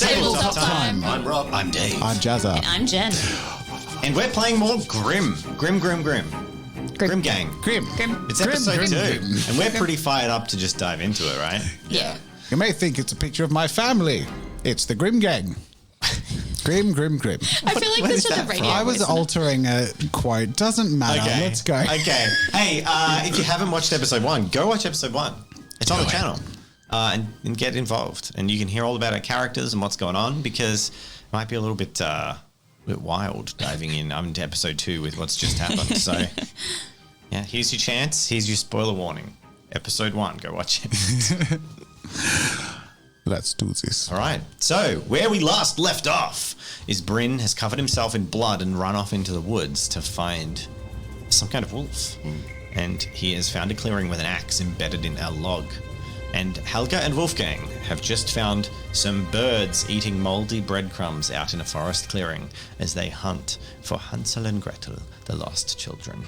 Tabletop time. I'm Rob. I'm Dave. I'm Jazza. And I'm Jen. And we're playing more Grimm. Grimm Gang. Grimm. It's episode Grimm. 2. Grimm. And we're pretty fired up to just dive into it, right? Yeah. You may think it's a picture of my family. It's the Grimm Gang. Grimm. I feel like what this is is a that radio from? I was voice. altering a quote. Doesn't matter. Okay. Let's go. Okay. Hey, if you haven't watched episode 1, go watch episode 1. It's on the channel. And get involved. And you can hear all about our characters and what's going on, because it might be a little bit wild diving in into episode 2 with what's just happened. So, yeah, here's your chance. Here's your spoiler warning. Episode 1, go watch it. Let's do this. All right. So, where we last left off is Bryn has covered himself in blood and run off into the woods to find some kind of wolf. And he has found a clearing with an axe embedded in a log. And Helga and Wolfgang have just found some birds eating moldy breadcrumbs out in a forest clearing as they hunt for Hansel and Gretel, the lost children.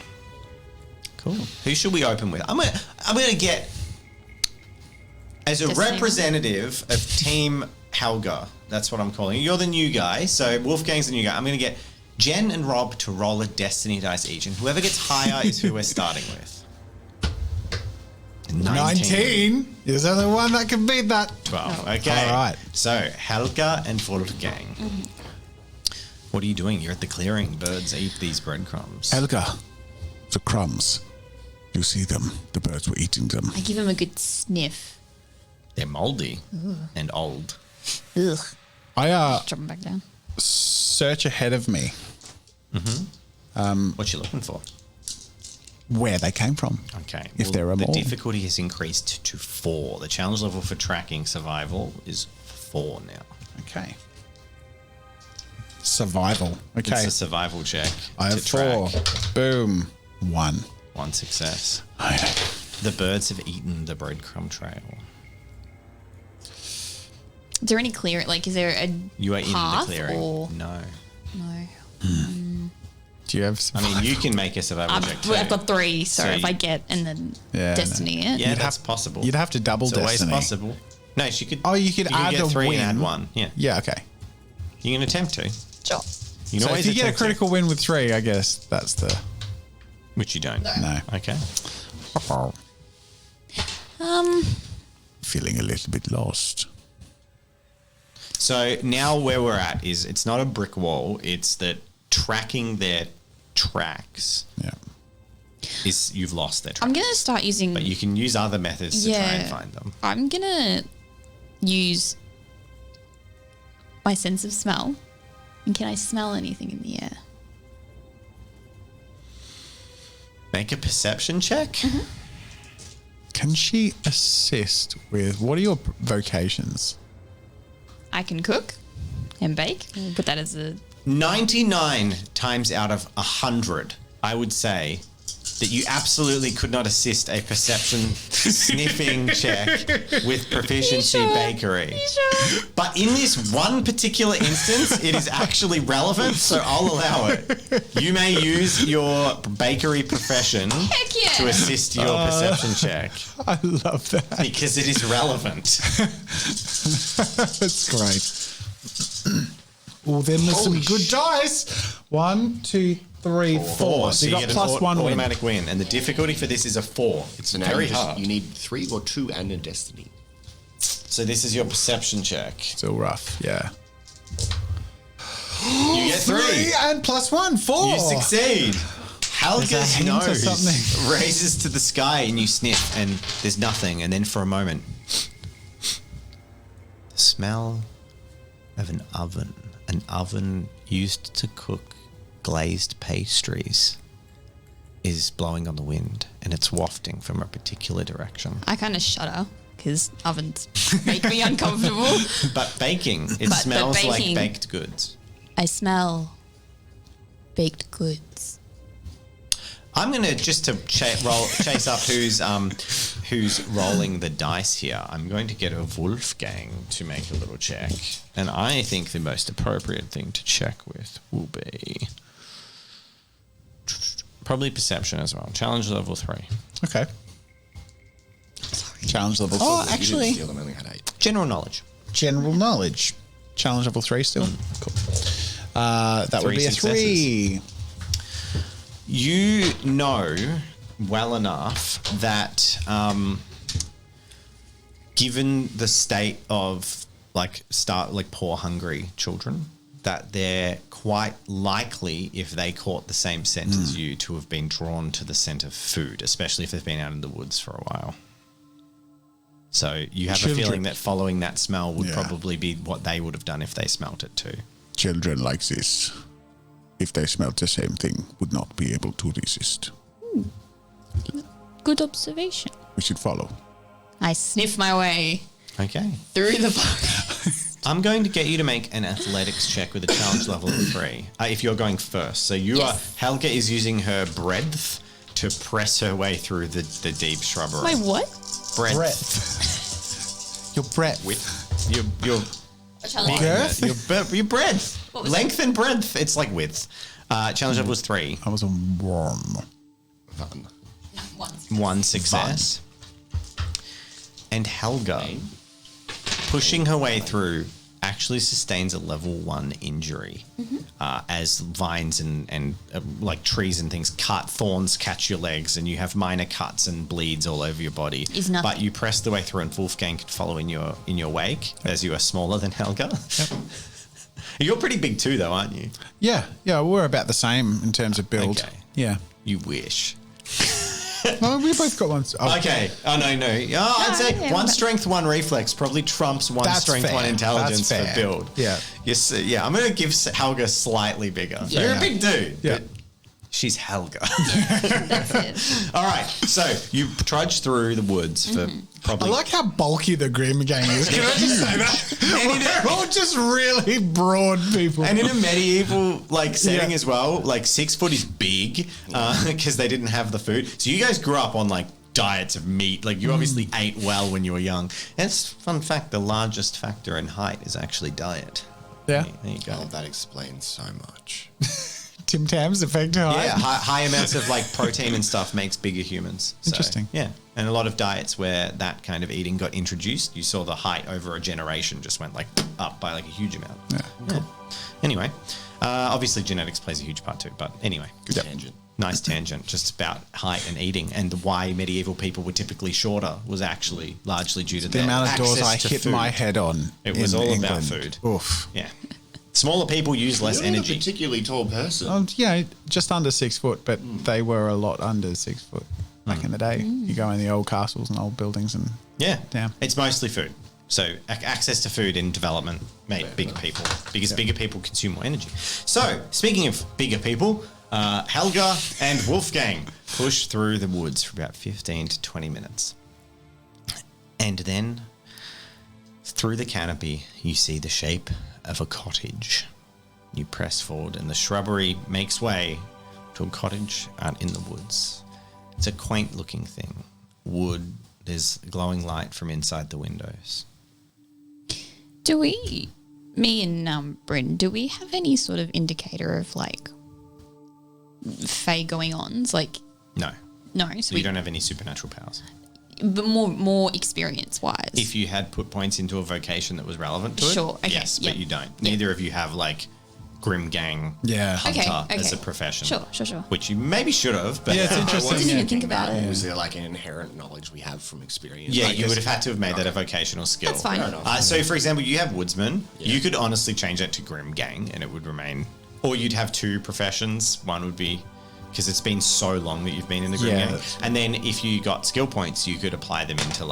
Cool. Who should we open with? I'm gonna get as a representative of Team Helga. That's what I'm calling you. You're the new guy, so Wolfgang's the new guy. I'm gonna get Jen and Rob to roll a destiny dice each, and whoever gets higher is who we're starting with. 19. Is there the one that can beat that? 12. Okay. All right. So, Helga and Wolfgang. What are you doing? You're at the clearing. Birds eat these breadcrumbs. Helga, the crumbs. You see them. The birds were eating them. I give him a good sniff. They're moldy and old. Ugh. I Drop him back down. search ahead of me What you looking for? where they came from. Okay. If there are the more. difficulty has increased to 4. The challenge level for tracking survival is 4 now. Okay. Survival. Okay. It's a survival check. I have to track. 4. Boom. 1. 1 success. The birds have eaten the breadcrumb trail. Is there any clear? Like, is there a You are path in the clearing. or No. no? Do you have I mean, you can make a survival check too. I've got 3, so, So if you- I get and then Yeah, destiny it. Yeah, that's possible. You'd have to double It's always destiny. possible. No, she could. Oh, you could add get a 3 win. and add 1. Yeah. Yeah, okay. You can attempt to. Sure. You can So always if you get a attempt to, critical win with 3, I guess that's the... which you don't. No. Okay. Feeling a little bit lost. So now where we're at is it's not a brick wall. It's that tracking their tracks Yeah. is you've lost their tracks. I'm gonna start using. But you can use other methods to try and find them. I'm gonna use my sense of smell. And can I smell anything in the air? Make a perception check. Can she assist with... What are your vocations? I can cook and bake. We'll put that as a 99 times out of 100, I would say that you absolutely could not assist a perception sniffing check with proficiency bakery. Sure. But in this one particular instance, it is actually relevant, so I'll allow it. You may use your bakery profession Heck yeah. to assist your perception check I love that. because it is relevant. That's great. Oh, then there's some good dice. 1, 2, 3, 4. So you got get an plus 1 win. automatic win, and the difficulty for this is a 4. It's So now very you hard. You need 3 or 2 and a destiny. So this is your perception check. Still rough, yeah. You get 3. and plus 1, 4. You succeed. Helga's There's a hint or nose something. raises to the sky, and you sniff, and there's nothing. And then for a moment, the smell of an oven used to cook glazed pastries, is blowing on the wind, and it's wafting from a particular direction. I kind of shudder because ovens make me uncomfortable. But baking, it But smells like baking- baked goods. I smell baked goods. I'm gonna just to chase up who's rolling the dice here. I'm going to get a Wolfgang to make a little check, and I think the most appropriate thing to check with will be probably perception as well. Challenge level 3. Okay. Challenge level 4. You didn't steal them, I only had 8. General knowledge. General knowledge. Challenge level 3 still. Cool. That would 3 be a successes. 3. You know well enough that given the state of poor hungry children, that they're quite likely, if they caught the same scent as you, to have been drawn to the scent of food, especially if they've been out in the woods for a while. So you have a feeling that following that smell would probably be what they would have done if they smelt it too. Children like this, if they smelled the same thing, would not be able to resist. Good observation. We should follow. I sniff my way Okay. through the forest. I'm going to get you to make an athletics check with a challenge level of 3. If you're going first. So Helga is using her breadth to press her way through the deep shrubbery. My what? Breadth. Your breadth. Your Girth? your breadth. What was Length and breadth. It's like width. Challenge level was 3. I was a worm. Fun. One success. And Helga, pushing her way through, actually sustains a level 1 injury as vines and like trees and things thorns catch your legs, and you have minor cuts and bleeds all over your body. Is nothing. But you press the way through, and Wolfgang can follow in your wake as you are smaller than Helga. Yep. You're pretty big too, though, aren't you? Yeah, we're about the same in terms of build. Okay. Yeah. You wish. No, we both got one. Oh, Okay. Oh, no. I'd say yeah, one but- strength, 1 reflex probably trumps 1 That's strength, fair. 1 intelligence That's for fair. build. Yeah. Yes. Yeah. I'm going to give Helga slightly bigger. Yeah. You're a big dude. Yeah. But she's Helga. That's it. All right. So you trudge through the woods for I probably. like how bulky the Grimm gang is. Can I just say that? We're all just really broad people. And in a medieval setting as well, 6 foot is big because they didn't have the food. So you guys grew up on diets of meat. You obviously ate well when you were young. And it's fun fact: the largest factor in height is actually diet. Yeah. There you go. Oh, that explains so much. Tim Tam's effect high. Yeah, high amounts of protein and stuff makes bigger humans. So, Interesting. Yeah, and a lot of diets where that kind of eating got introduced, you saw the height over a generation just went up by a huge amount. Yeah. Cool. Anyway, obviously genetics plays a huge part too. But anyway, Good tangent. nice tangent, just about height and eating, and why medieval people were typically shorter was actually largely due to The their amount of doors access I to hit food. my head on. It was in all England. about food. Oof. Yeah, smaller people use less You're not a energy. particularly tall person. Just under 6 foot, but they were a lot under 6 foot back in the day. You go in the old castles and old buildings and Yeah. Damn. It's mostly food. So access to food in development made bigger people because bigger people consume more energy. So speaking of bigger people, Helga and Wolfgang push through the woods for about 15 to 20 minutes. And then through the canopy, you see the shape of a cottage. You press forward and the shrubbery makes way to a cottage out in the woods. It's a quaint looking thing. Wood, there's glowing light from inside the windows. Do we, me and Bryn, do we have any sort of indicator of Fae going ons? No, No, so so you don't have any supernatural powers. but more experience wise. If you had put points into a vocation that was relevant to it, Sure, okay, yes, yep. but you don't. Neither of you have Grim Gang Hunter as a profession. Sure. Which you maybe should have, but Yeah, it's interesting. I didn't even think about it. Was there an inherent knowledge we have from experience? Yeah, you would have had to have made that a vocational skill. That's fine. Fair enough. So, for example, you have Woodsman. You could honestly change that to Grim Gang and it would remain. Or you'd have 2 professions. One would be, because it's been so long that you've been in the Grim Yeah, Gang. that's- And then if you got skill points, you could apply them into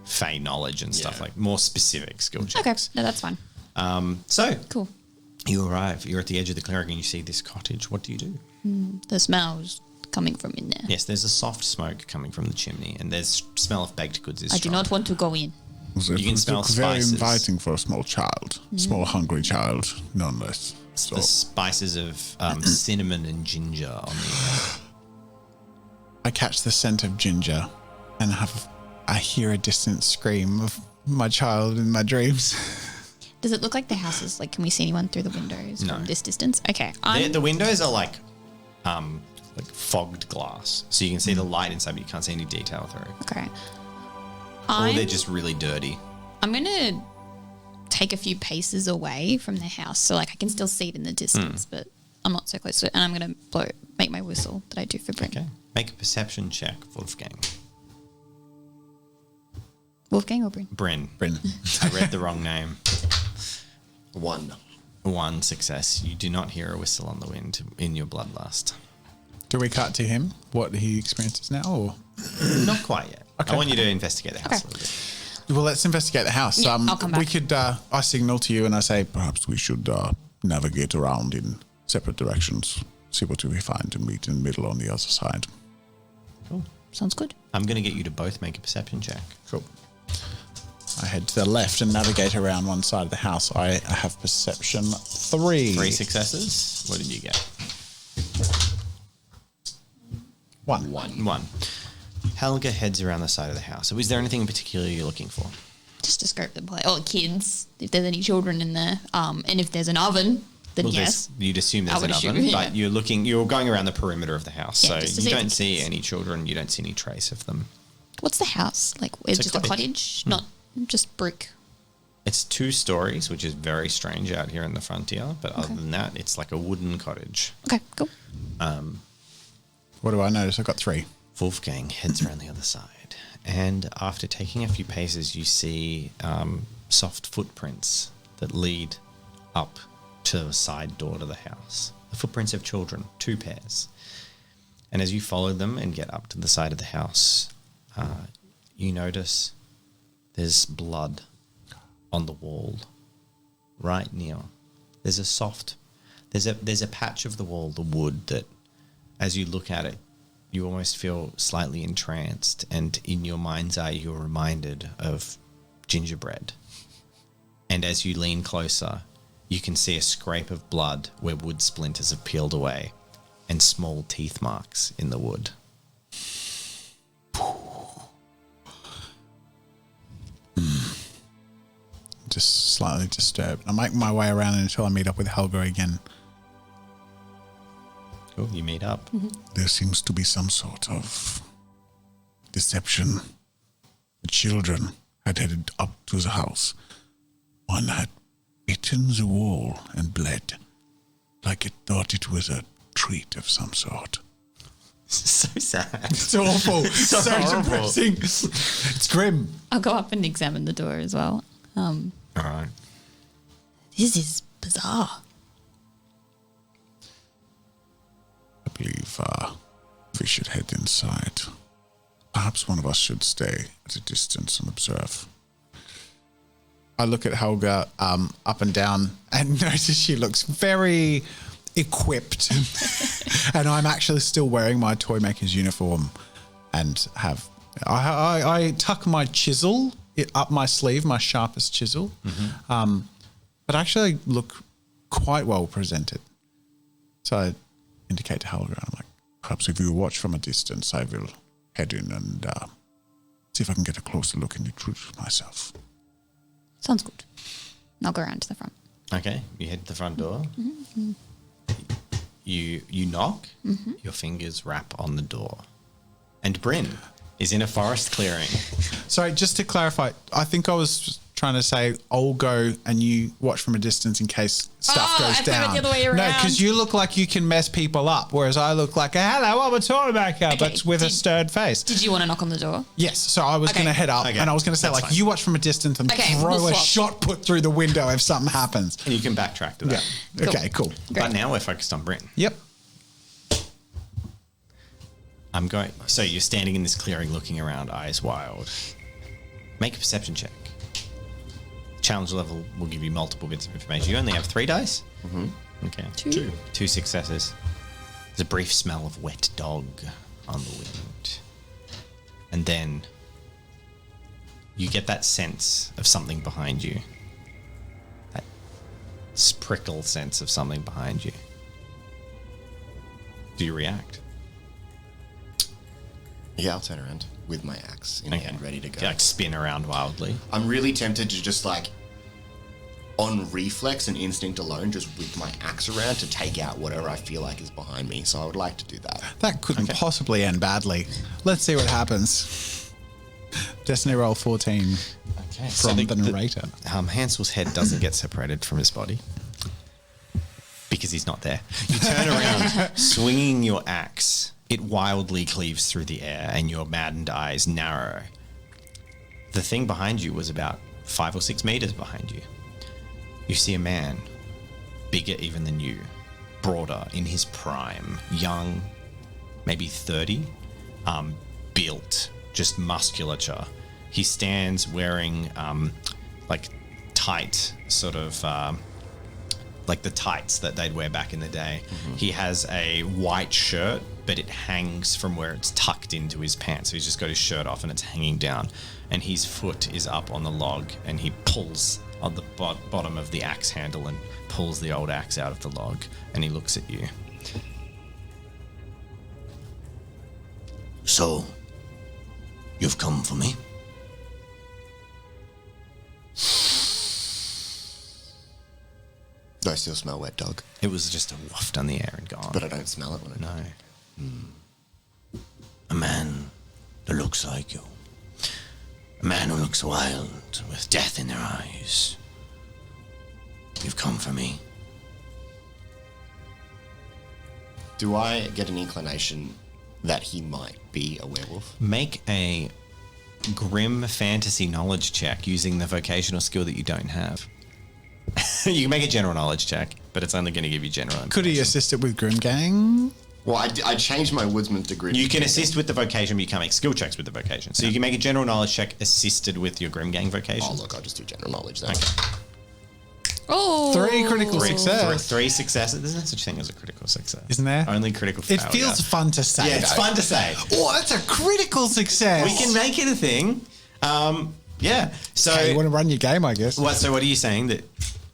Fey knowledge and stuff, Yeah. more specific skill checks. Okay, no, that's fine. So, Cool. you arrive. You're at the edge of the clearing and you see this cottage. What do you do? The smell's coming from in there. Yes, there's a soft smoke coming from the chimney and there's smell of baked goods is I do strong. not want to go in. It You can smell looks very spices. inviting for a small child. Small, hungry child, nonetheless. It's So, the spices of cinnamon and ginger on the I catch the scent of ginger and I hear a distant scream of my child in my dreams. Does it look like the house is can we see anyone through the windows No. from this distance? Okay. The windows are like fogged glass, so you can see the light inside, but you can't see any detail through. Okay. Or they're just really dirty. I'm gonna take a few paces away from the house, so like I can still see it in the distance, but I'm not so close to it. And I'm going to make my whistle that I do for Bryn. Okay. Make a perception check, Wolfgang. Wolfgang or Bryn? Bryn. Bryn. I read the wrong name. 1. Success. You do not hear a whistle on the wind in your bloodlust. Do we cut to him, what he experiences now? Or? Not quite yet. Okay. I want you to investigate the house Okay. a little bit. Well, let's investigate the house. Yeah, I'll come back. We could, I signal to you and I say, Perhaps we should navigate around in separate directions, see what we find, and meet in the middle on the other side. Cool. Sounds good. I'm going to get you to both make a perception check. cool. I head to the left and navigate around one side of the house. I have perception 3. 3 successes. What did you get? 1. 1. Helga heads around the side of the house. So is there anything in particular you're looking for? Just to scope the play. Oh, kids, if there's any children in there. And if there's an oven, then yes. You'd assume there's I would an assume, oven, yeah. but you're going around the perimeter of the house, Yeah, just so to you see don't the see kids. any children, you don't see any trace of them. What's the house? Like, it's a just a cottage. cottage, not just brick. It's 2 stories, which is very strange out here in the frontier, but other than that, it's like a wooden cottage. Okay, cool. What do I notice? I've got 3. Wolfgang heads around the other side, and after taking a few paces, you see soft footprints that lead up to a side door to the house. The footprints of children, 2 pairs. And as you follow them and get up to the side of the house, you notice there's blood on the wall right near. There's a patch of the wall, the wood, that as you look at it, you almost feel slightly entranced, and in your mind's eye, you're reminded of gingerbread. And as you lean closer, you can see a scrape of blood where wood splinters have peeled away and small teeth marks in the wood. Just slightly disturbed. I make my way around until I meet up with Helga again. Cool, you meet up. There seems to be some sort of deception. The children had headed up to the house. One had bitten the wall and bled, like it thought it was a treat of some sort. So sad. It's awful. So so horrible. depressing. It's grim. I'll go up and examine the door as well. All right. This is bizarre. I believe we should head inside. Perhaps one of us should stay at a distance and observe. I look at Helga up and down and notice she looks very equipped. And I'm actually still wearing my toy maker's uniform and have... I tuck my chisel up my sleeve, my sharpest chisel. But actually look quite well presented. So I indicate to Helga, I'm like, Perhaps if you watch from a distance, I will head in and see if I can get a closer look and introduce myself. Sounds good. I'll go around to the front. Okay, you head to the front door. You knock. Your fingers rap on the door. And Bryn is in a forest clearing. sorry, just to clarify, I think I was trying to say I'll go and you watch from a distance in case stuff goes I thought it down. was the other way No, around. because you look like you can mess people up, whereas I look like, hello, I'm a toy maker, Okay, but with a stirred face. Did you want to knock on the door? Yes, so I was Okay. going to head up Okay, and I was going to say, that's like, fine. you watch from a distance and Okay, throw we'll a swap. shot put through the window if something happens. And you can backtrack to that. Yeah. Okay, cool. But now we're focused on Bryn. Yep. So you're standing in this clearing looking around, eyes wild. Make a perception check. Challenge level will give you multiple bits of information. You only have 3 dice? Okay. 2. 2 successes. There's a brief smell of wet dog on the wind. And then you get that sense of something behind you. That prickle sense of something behind you. Do you react? Yeah, I'll turn around with my axe in hand, ready to go. You, like, spin around wildly. I'm really tempted to just like, on reflex and instinct alone, just whip my axe around to take out whatever I feel like is behind me. So I would like to do that. That couldn't possibly end badly. Let's see what happens. Destiny roll 14 Okay. from the narrator. Hansel's head doesn't get separated from his body because he's not there. You turn around, swinging your axe. It wildly cleaves through the air, and your maddened eyes narrow. The thing behind you was about 5 or 6 meters behind you. You see a man, bigger even than you, broader, in his prime, young, maybe 30, built, just musculature. He stands wearing like tight sort of like the tights that they'd wear back in the day. He has a white shirt, but it hangs from where it's tucked into his pants. So he's just got his shirt off and it's hanging down. And his foot is up on the log, and he pulls on the bottom of the axe handle and pulls the old axe out of the log. And he looks at you. So, you've come for me? Do I still smell wet dog? It was just a waft on the air and gone. But I don't smell it when I No. A man that looks like you. A man who looks wild, with death in their eyes. You've come for me. Do I get an inclination that he might be a werewolf? Make a grim fantasy knowledge check using the vocational skill that you don't have. You can make a general knowledge check, but it's only going to give you general information. Could he assist it with Grim Gang? Well, I changed my woodsman to grim. You can assist with the vocation, but you can't make skill checks with the vocation. So you can make a general knowledge check assisted with your Grim Gang vocation. Oh, look, I'll just do general knowledge then. Oh, 3 critical success. 3 successes. There's no such thing as a critical success. Isn't there? Only critical It failure. feels fun to say. Yeah, it's though. fun to say. Oh, that's a critical success. We can make it a thing. Yeah. So, Hey, you want to run your game, I guess. so what are you saying that?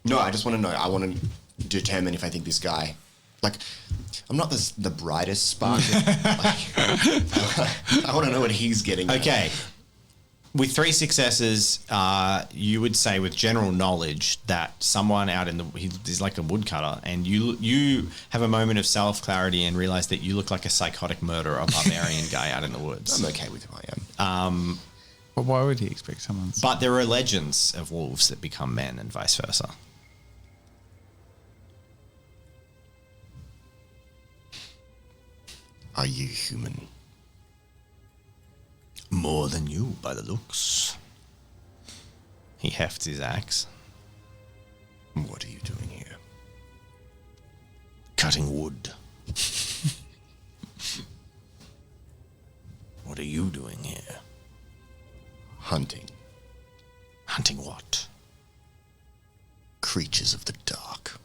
No, I just want to know. I want to determine if I think this guy, like, I'm not the brightest spark. I want to know what he's getting. at. Okay. With 3 successes, you would say with general knowledge that someone out in he's like a woodcutter, and you have a moment of self-clarity and realize that you look like a psychotic murderer, a barbarian guy out in the woods. I'm okay with who I am. But why would he expect someone? But there are legends of wolves that become men and vice versa. Are you human? More than you, by the looks. He hefts his axe. What are you doing here? Cutting wood. What are you doing here? Hunting Hunting what? creatures of the dark.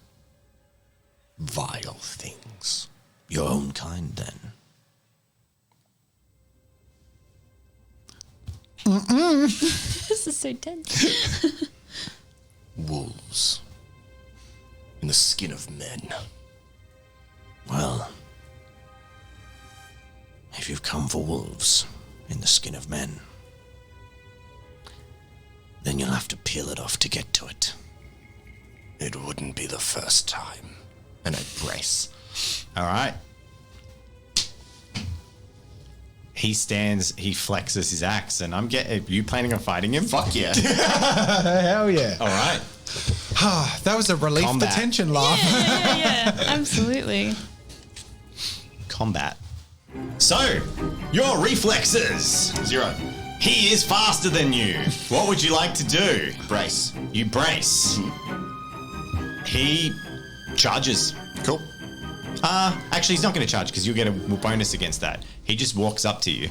Vile things. Your own kind, then. this is so tense. Wolves. In the skin of men. Well, if you've come for wolves in the skin of men, then you'll have to peel it off to get to it. It wouldn't be the first time. And I brace. All right. He stands, he flexes his axe, and are you planning on fighting him? Fuck yeah. Hell yeah. All right. That was a relief Combat. the tension laugh. Yeah, absolutely. Combat. So, your reflexes. 0. He is faster than you. What would you like to do? Brace. You brace. He charges. Cool. Actually, he's not going to charge because you'll get a bonus against that. He just walks up to you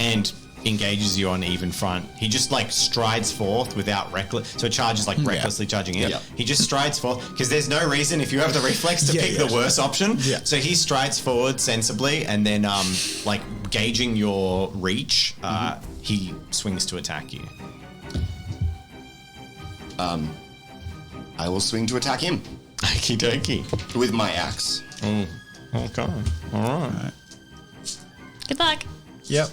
and engages you on even front. He just like strides forth without reckless. So charges like recklessly charging in. Yeah. He just strides forth because there's no reason if you have the reflex to pick the worst option. Yeah. So he strides forward sensibly and then like gauging your reach, he swings to attack you. I will swing to attack him Okie dokie. with my axe. Okay. All right. Good luck. Yep.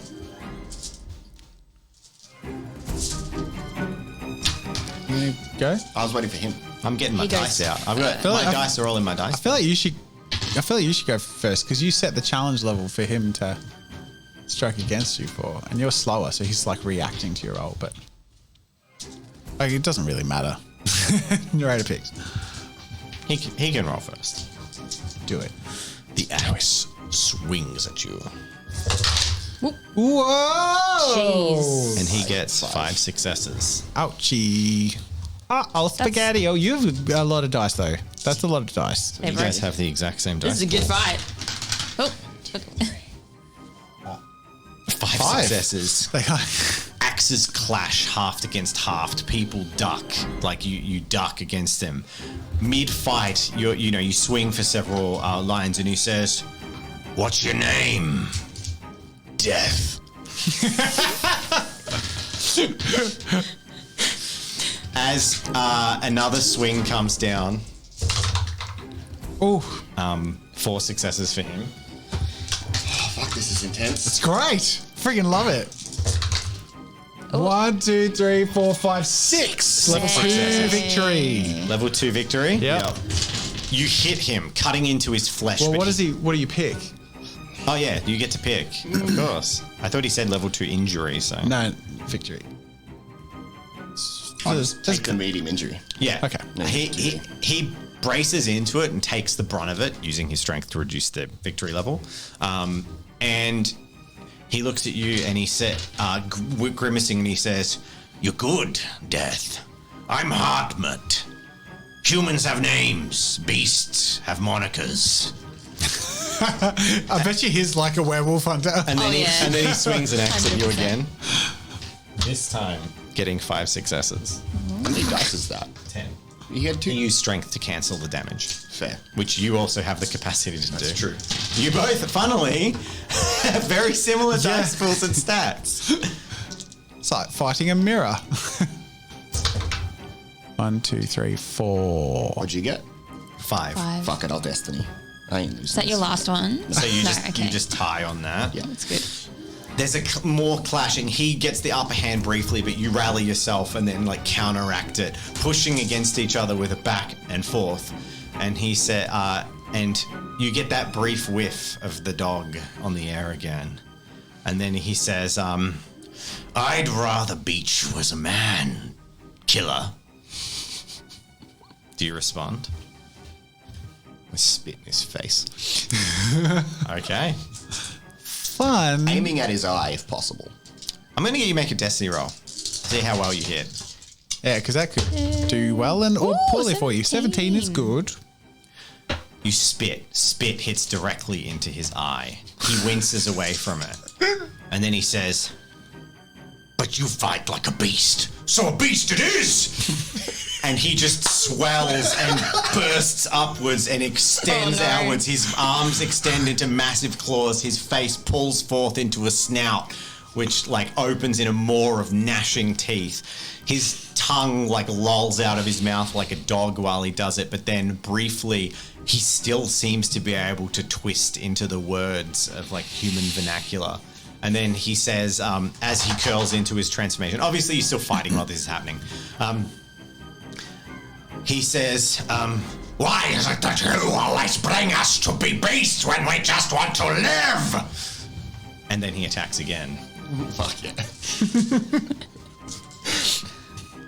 You go? I was waiting for him. I'm getting my He goes dice out. I've got feel my like dice are all in my dice. I feel like you should go first because you set the challenge level for him to. struck against you for, and you're slower, so he's like reacting to your roll, but like, it doesn't really matter. Narrator picks. He can roll first. Do it. The axe swings at you. Whoa! Jeez. And he gets 5 successes. Ouchie. Uh-oh, spaghetti. Oh, you have a lot of dice, though. That's a lot of dice. You guys have the exact same dice. This is a good fight. Oh. 5 successes. They are. Axes clash half against half. People duck, like you duck against them. Mid-fight, you swing for several lines, and he says, What's your name? Death. as another swing comes down. Oh, 4 successes for him. Oh, fuck, this is intense. it's great. Freaking love it. 1, 2, 3, 4, 5, 6. Level 2 victory. Level 2 victory. Yep. You hit him, cutting into his flesh. Well, but what do you pick? Oh yeah, you get to pick. Of course. I thought he said level 2 injury. So No, victory. I'll just take the medium injury. yeah. Okay. He braces into it and takes the brunt of it, using his strength to reduce the victory level. And he looks at you and he said, grimacing, and he says, You're good, Death. I'm Hartmut. Humans have names. Beasts have monikers. I bet you he's like a werewolf hunter. and then, yeah. and then he swings an axe at you 100%. again. This time, getting 5 successes. How many dice is that? 10. You had 2? You use strength to cancel the damage. Fair. Which you also have the capacity to do. That's true. You both, funnily, have very similar dice pools and stats. It's like fighting a mirror. 1, 2, 3, 4. What'd you get? 5. 5. Fuck it, I'll Destiny. I ain't losing. Is that your last one? So you No, just okay. you just tie on that. Yeah. That's good. There's more clashing. He gets the upper hand briefly, but you rally yourself and then like counteract it, pushing against each other with a back and forth. And he said, and you get that brief whiff of the dog on the air again. And then he says, I'd rather beat you as a man, killer. do you respond? I spit in his face. Okay. Fun. Aiming at his eye if possible. I'm going to get you make a destiny roll. See how well you hit. Yeah, because that could do well and or Ooh, poorly for you. 17 is good. You spit. Spit hits directly into his eye. He winces away from it. And then he says, But you fight like a beast, so a beast it is! and he just swells and bursts upwards and extends outwards. His arms extend into massive claws. His face pulls forth into a snout, which like opens in a maw of gnashing teeth. His tongue like lolls out of his mouth like a dog while he does it, but then briefly he still seems to be able to twist into the words of like human vernacular. And then he says, as he curls into his transformation, obviously he's still fighting while this is happening. He says, Why is it that you always bring us to be beasts when we just want to live? and then he attacks again. Fuck yeah.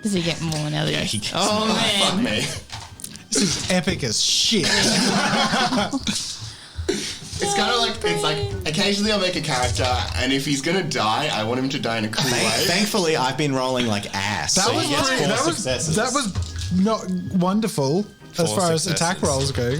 Does he get more now that Yeah, he's... he gets Oh, Fuck man. me. This is epic as shit. It's kind of like, it's like, occasionally I'll make a character, and if he's gonna die, I want him to die in a cool way. Thankfully, I've been rolling like ass. That so was he gets pretty, 4 that was successes. that was not wonderful as 4 far as attack successes. rolls go.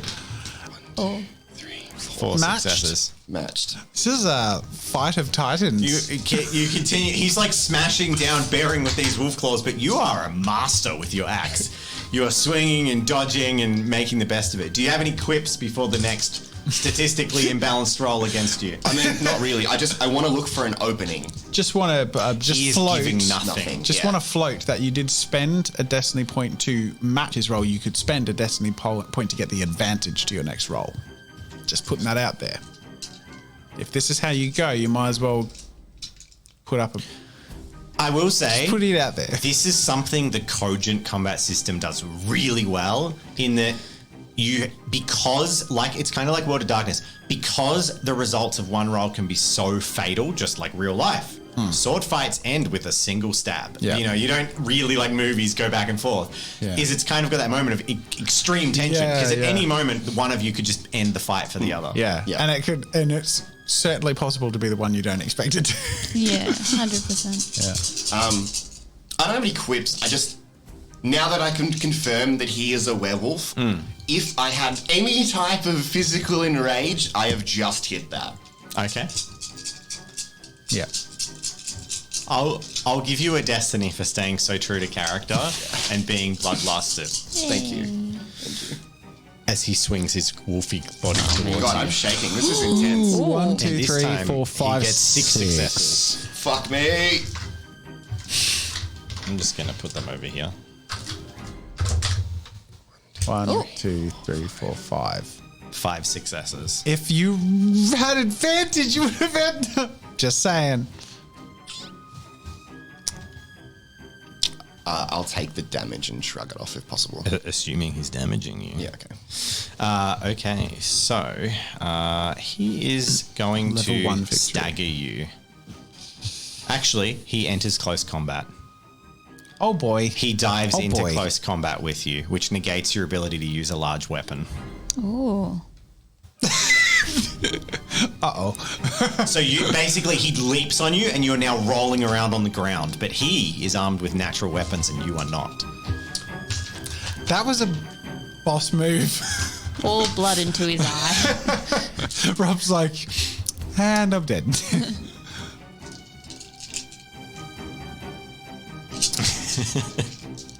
4 matched. successes. Matched. This is a fight of titans. You continue. He's like smashing down, bearing with these wolf claws, but you are a master with your axe. You are swinging and dodging and making the best of it. Do you have any quips before the next statistically imbalanced roll against you? I mean, not really. I want to look for an opening. just want to just He is float. giving nothing. Just Yeah. want to float that you did spend a destiny point to match his roll. You could spend a destiny point to get the advantage to your next roll. Just putting that out there. If this is how you go, you might as well put up a. I will say, Put it out there. this is something the Cogent combat system does really well, in that because it's kind of like World of Darkness, because the results of one roll can be so fatal, just like real life. Sword fights end with a single stab. Yeah. You don't really, like movies, go back and forth. Yeah. It's kind of got that moment of extreme tension, because at Yeah. any moment one of you could just end the fight for the other. Yeah. And it's certainly possible to be the one you don't expect it to. Yeah, 100%. Yeah. I don't have any quips. Now that I can confirm that he is a werewolf, if I have any type of physical enrage, I have just hit that. Okay. Yeah. I'll give you a destiny for staying so true to character and being bloodlusted. Thank you. As he swings his wolfy body towards God, you. I'm shaking. This is intense. 1, And 2, this 3, time, 4, 5, he gets 6 successes. Fuck me. I'm just going to put them over here. 1, 2, 3, 4, 5. 5 successes. If you had advantage, you would have had. Just saying. I'll take the damage and shrug it off if possible. Assuming he's damaging you. Yeah, okay. Okay, so he is going Level to 1 victory. stagger you. Actually, he enters close combat. Oh boy. He dives Oh, into boy. close combat with you, which negates your ability to use a large weapon. Oh. So he leaps on you and you're now rolling around on the ground, but he is armed with natural weapons and you are not. That was a boss move. All blood into his eye. Rob's like, and I'm dead.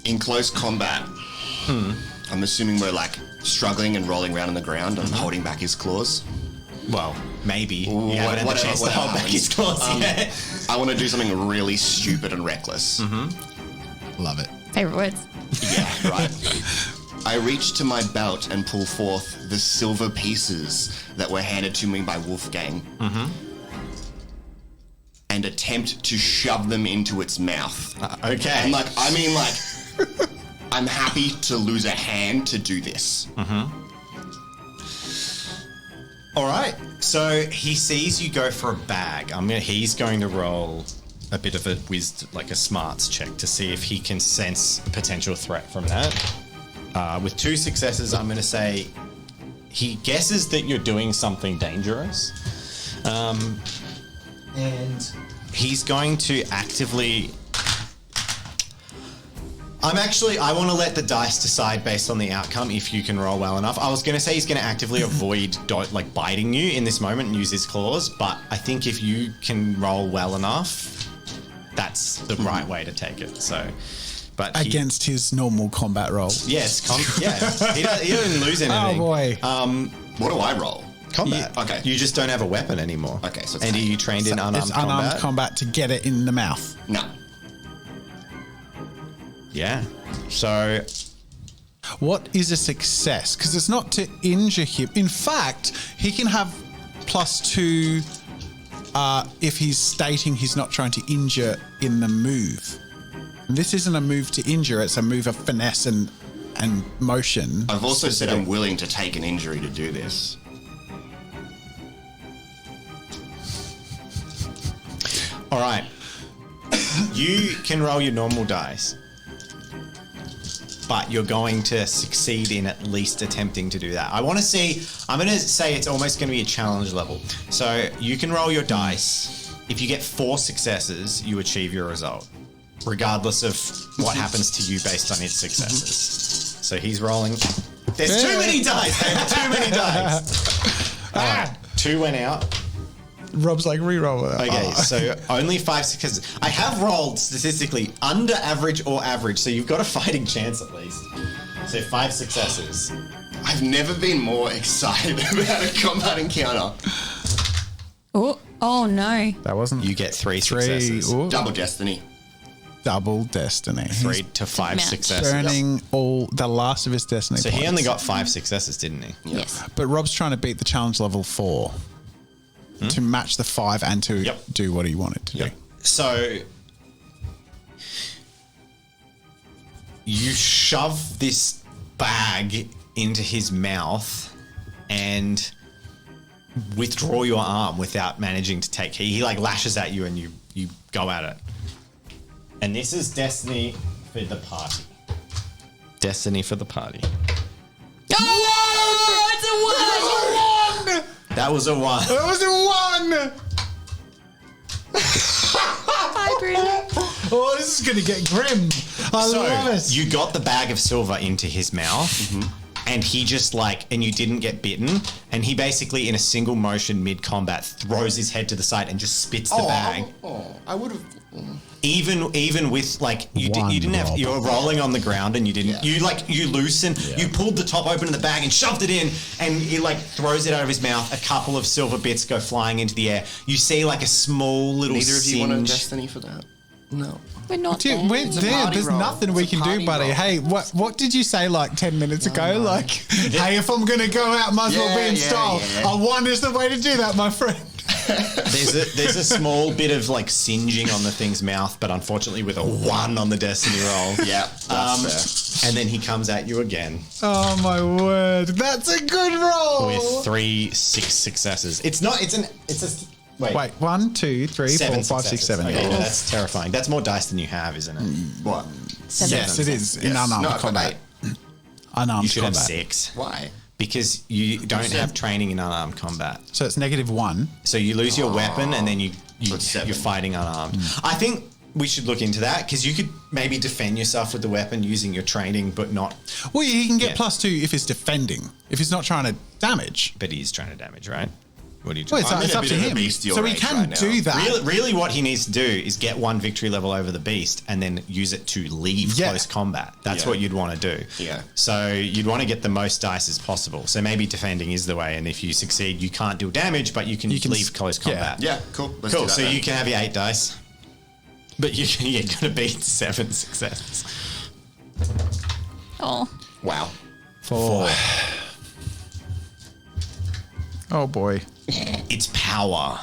In close combat, I'm assuming we're like struggling and rolling around on the ground and holding back his claws. Well, maybe. You haven't had the chance to hold back his claws yet. I want to do something really stupid and reckless. Love it. Favorite words. Yeah, right. I reach to my belt and pull forth the silver pieces that were handed to me by Wolfgang. And attempt to shove them into its mouth. Okay. And I'm happy to lose a hand to do this. All right. So he sees you go for a bag. He's going to roll a bit of a smarts check to see if he can sense a potential threat from that. With 2 successes, I'm going to say he guesses that you're doing something dangerous. And he's going to actively... I want to let the dice decide based on the outcome if you can roll well enough. I was going to say he's going to actively avoid biting you in this moment and use his claws, but I think if you can roll well enough, that's the right way to take it. So, but Against his normal combat roll. Yes, he doesn't lose anything. Oh boy. What do I roll? Combat. Okay. You just don't have a weapon anymore. Okay, so it's and are you trained in unarmed It's unarmed combat? combat to get it in the mouth. No. Yeah. So What is a success? Because it's not to injure him. In fact, he can have +2 if he's stating he's not trying to injure in the move. And this isn't a move to injure, it's a move of finesse and motion. I've also said I'm willing to take an injury to do this. all right. You can roll your normal dice, but you're going to succeed in at least attempting to do that. I'm going to say it's almost going to be a challenge level. So you can roll your dice. If you get 4 successes, you achieve your result, regardless of what happens to you based on its successes. So he's rolling. There's too many dice, David, too many dice. 2 went out. Rob's like, re-roll it. Okay, so only 5 successes. I have rolled statistically under average or average, so you've got a fighting chance at least. So 5 successes. I've never been more excited about a combat encounter. Oh no. That wasn't... You get 3 successes. Ooh, Double destiny. double destiny. 3 to 5 match. successes. Burning the last of his destiny So he points. only got 5 successes, didn't he? Yes. But Rob's trying to beat the challenge level 4 to match the 5 and to Yep. do what he wanted to do. So you shove this bag into his mouth and withdraw your arm without managing to take. He like lashes at you and you go at it. And this is destiny for the party. Destiny for the party. Oh, it's a 1! That was a 1. That was a 1! Hi, Bryn. Oh, this is going to get grim. I love it. You got the bag of silver into his mouth, and he just and you didn't get bitten, and he basically, in a single motion mid-combat, throws his head to the side and just spits the bag. I would have. Even with you didn't have, you were rolling on the ground and you didn't, you loosened, you pulled the top open of the bag and shoved it in, and he throws it out of his mouth. A couple of silver bits go flying into the air. You see a small little Neither of you want a singe. destiny for that? No. We're not Dude, there. we're there. party There's roll. nothing we It's a can do, party buddy. roll. Hey, what did you say 10 minutes ago? Hey, if I'm going to go out, might as well be in style. yeah. A 1 is the way to do that, my friend. There's a small bit of singeing on the thing's mouth, but unfortunately with a 1 on the destiny roll. Yeah, that's And then he comes at you again Oh, my word. That's a good roll. with 3 6 successes. It's a wait. Wait, 1, 2, 3, 7 4, 5, 6, 7. Okay, no, that's terrifying. That's more dice than you have, isn't it? What? 7. Yes, it is. In Yes. unarmed No, I've got combat. 8. Unarmed You should combat. have 6 Why? because you don't have training in unarmed combat. So it's -1. So you lose your weapon and then That's 7. you're fighting unarmed. I think we should look into that because you could maybe defend yourself with the weapon using your training, but not. Well, he can get Yeah. +2 if he's defending. If he's not trying to damage. But he's trying to damage, right? What do you do? Well, it's I'm in a up bit to of a him. bestial So he rage can right now. do that. Really, what he needs to do is get 1 victory level over the beast and then use it to leave Yeah. close combat. That's Yeah. what you'd want to do. Yeah. So you'd want to get the most dice as possible. So maybe defending is the way, and if you succeed, you can't deal damage, but you can leave close combat. Yeah, cool. Let's Cool. do that So then. you can have your 8 dice, but you're going to beat 7 successes. Oh. Wow. 4. Oh, boy. Its power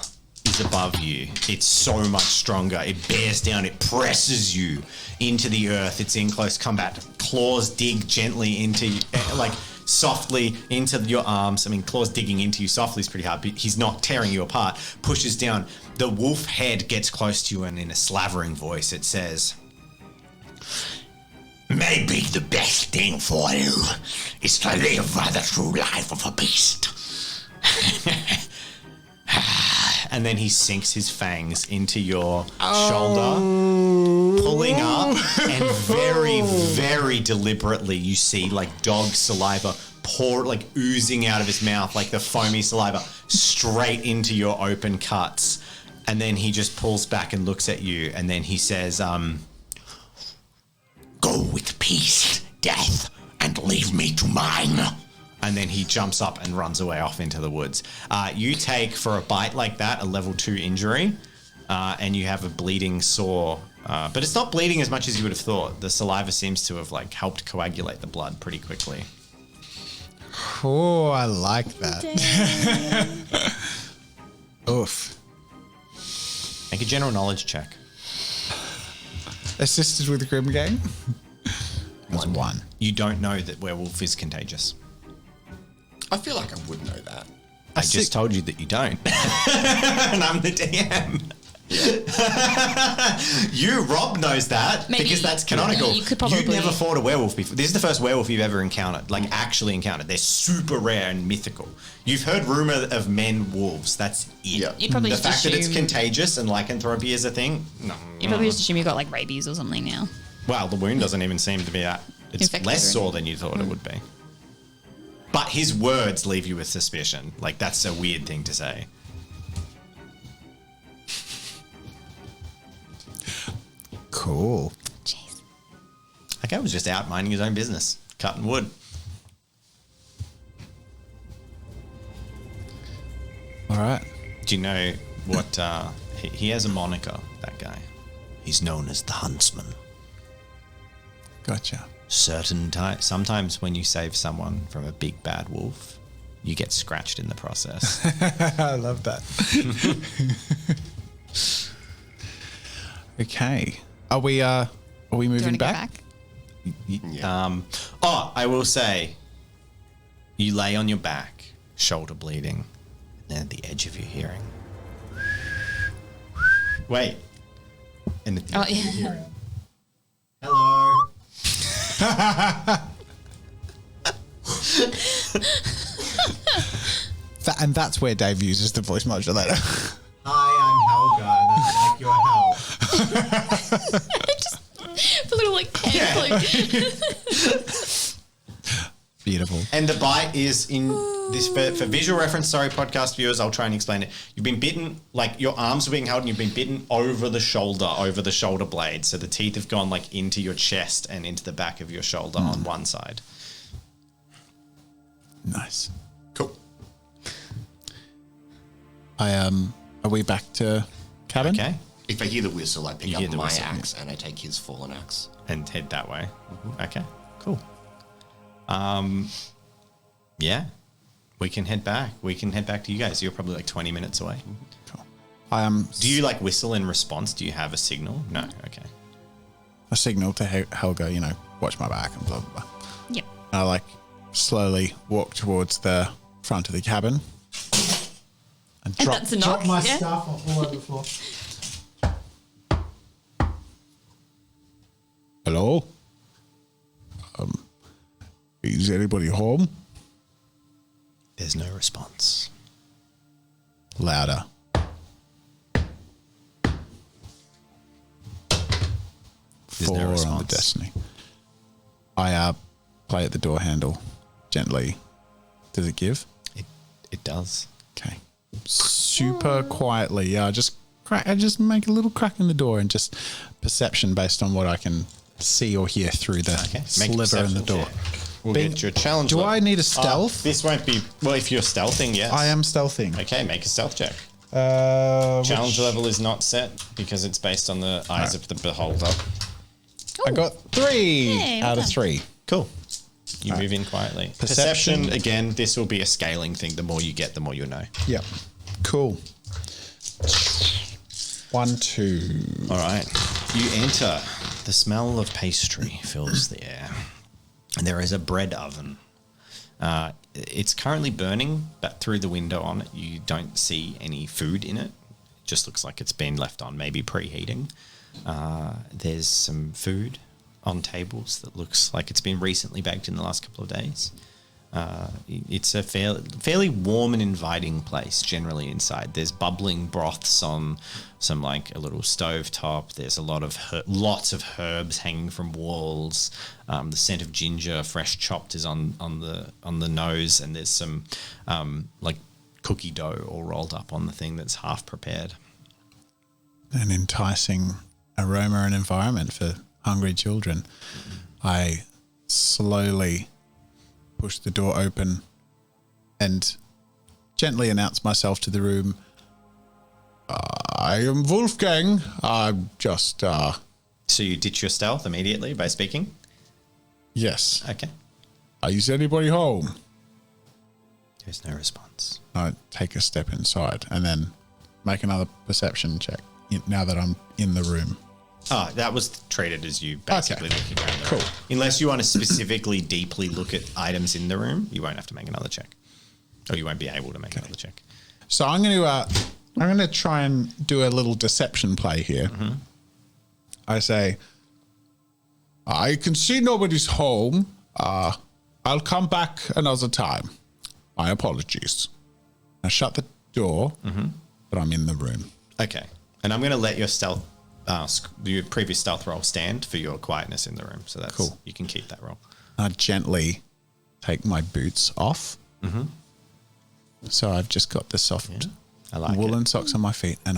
is above you. It's so much stronger. It bears down. It presses you into the earth. It's in close combat. Claws dig gently into you, softly into your arms. I mean, claws digging into you softly is pretty hard, but he's not tearing you apart. Pushes down. The wolf head gets close to you, and in a slavering voice, it says, Maybe the best thing for you is to live the true life of a beast. and then he sinks his fangs into your shoulder, pulling up, and very, very deliberately you see dog saliva oozing out of his mouth, the foamy saliva, straight into your open cuts. And then he just pulls back and looks at you, and then he says, Go with peace, death, and leave me to mine. and then he jumps up and runs away off into the woods. You take, for a bite like that, a level 2 injury, and you have a bleeding sore. But it's not bleeding as much as you would have thought. The saliva seems to have helped coagulate the blood pretty quickly. Oh, I like that. Oof. Make a general knowledge check. Assisted with the Grim Gang? That's 1. You don't know that werewolf is contagious. I feel like I would know that. I just told you that you don't. And I'm the DM. Rob knows that Maybe. because that's canonical. You could probably- You've never fought a werewolf before. This is the first werewolf you've ever encountered, actually encountered. They're super rare and mythical. You've heard rumor of men wolves. That's it. Yeah. You'd probably The just fact that it's assume- contagious and lycanthropy is a thing. No. You probably just assume you got rabies or something now. Well, the wound doesn't even seem to be that. It's Infected less or sore than you thought it would be. But his words leave you with suspicion. That's a weird thing to say. Cool. Jeez. That guy was just out minding his own business, cutting wood. All right. Do you know what? He has a moniker, that guy. He's known as the Huntsman. Gotcha. Sometimes when you save someone from a big bad wolf, you get scratched in the process. I love that. Okay. Are we Do you moving want to go back? back? I will say, You lay on your back, shoulder bleeding, and then at the edge of your hearing. Wait. And at the edge of your hearing. Hello. And that's where Dave uses the voice modulator. Hi, I'm Helga, and I'd like your help. A little like hand Beautiful. And the bite is in this for visual reference. Sorry, podcast viewers, I'll try and explain it. You've been bitten, like your arms are being held, and you've been bitten over the shoulder blade. So the teeth have gone like into your chest and into the back of your shoulder on one side. Nice. Cool. Are we back to cabin? Okay, If I hear the whistle, I pick You hear up the my whistle, axe and I take his fallen axe. and head that way. Okay, cool. Yeah, we can head back. We can head back to you guys. You're probably like 20 minutes away. Cool. Do you like whistle in response? Do you have a signal? No. Okay. a signal to Helga, watch my back and blah, blah, blah. Yep. I slowly walk towards the front of the cabin and drop, that's a knock, my yeah? stuff all over the floor. Hello? Is anybody home? There's no response. Louder. There's 4 no on the response. destiny. I play at the door handle gently. Does it give? It does. Okay. Super quietly. I just make a little crack in the door and just perception based on what I can see or hear through the Make a sliver in the perception door. check. We'll Being- get you a challenge. Do level. I need a stealth? This won't be. Well, if you're stealthing, yes. I am stealthing. Okay, make a stealth check. which- Challenge level is not set because it's based on the eyes of the beholder. I got 3 Yay, well out of done. 3. Cool. You move in quietly. Perception. Again, this will be a scaling thing. The more you get, the more you know. Yep. Cool. 1, 2. All right. You enter. The smell of pastry fills the air. And there is a bread oven. It's currently burning, but through the window on it, you don't see any food in it. It just looks like it's been left on, maybe preheating. There's some food on tables that looks like it's been recently baked in the last couple of days. It's a fairly warm and inviting place generally inside. There's bubbling broths on some like a little stove top. There's a lot of lots of herbs hanging from walls. The scent of ginger, fresh chopped, is on the nose, and there's some like cookie dough all rolled up on the thing that's half prepared. An enticing aroma and environment for hungry children. I slowly push the door open and gently announce myself to the room. I am Wolfgang. I'm just, So you ditch your stealth immediately by speaking? yes. Okay. Is anybody home? There's no response. I take a step inside and then make another perception check now that I'm in the room. Oh, that was treated as you basically looking around the room. Cool. Unless you want to specifically deeply look at items in the room, you won't have to make another check. Or you won't be able to make another check. So I'm going to try and do a little deception play here. Mm-hmm. I say, I can see nobody's home. I'll come back another time. My apologies. I shut the door, but I'm in the room. Okay. And I'm going to let your stealth, your previous stealth roll stand for your quietness in the room. So that's Cool. You can keep that roll. I gently take my boots off. Mm-hmm. So I've just got the soft I like woolen socks on my feet, and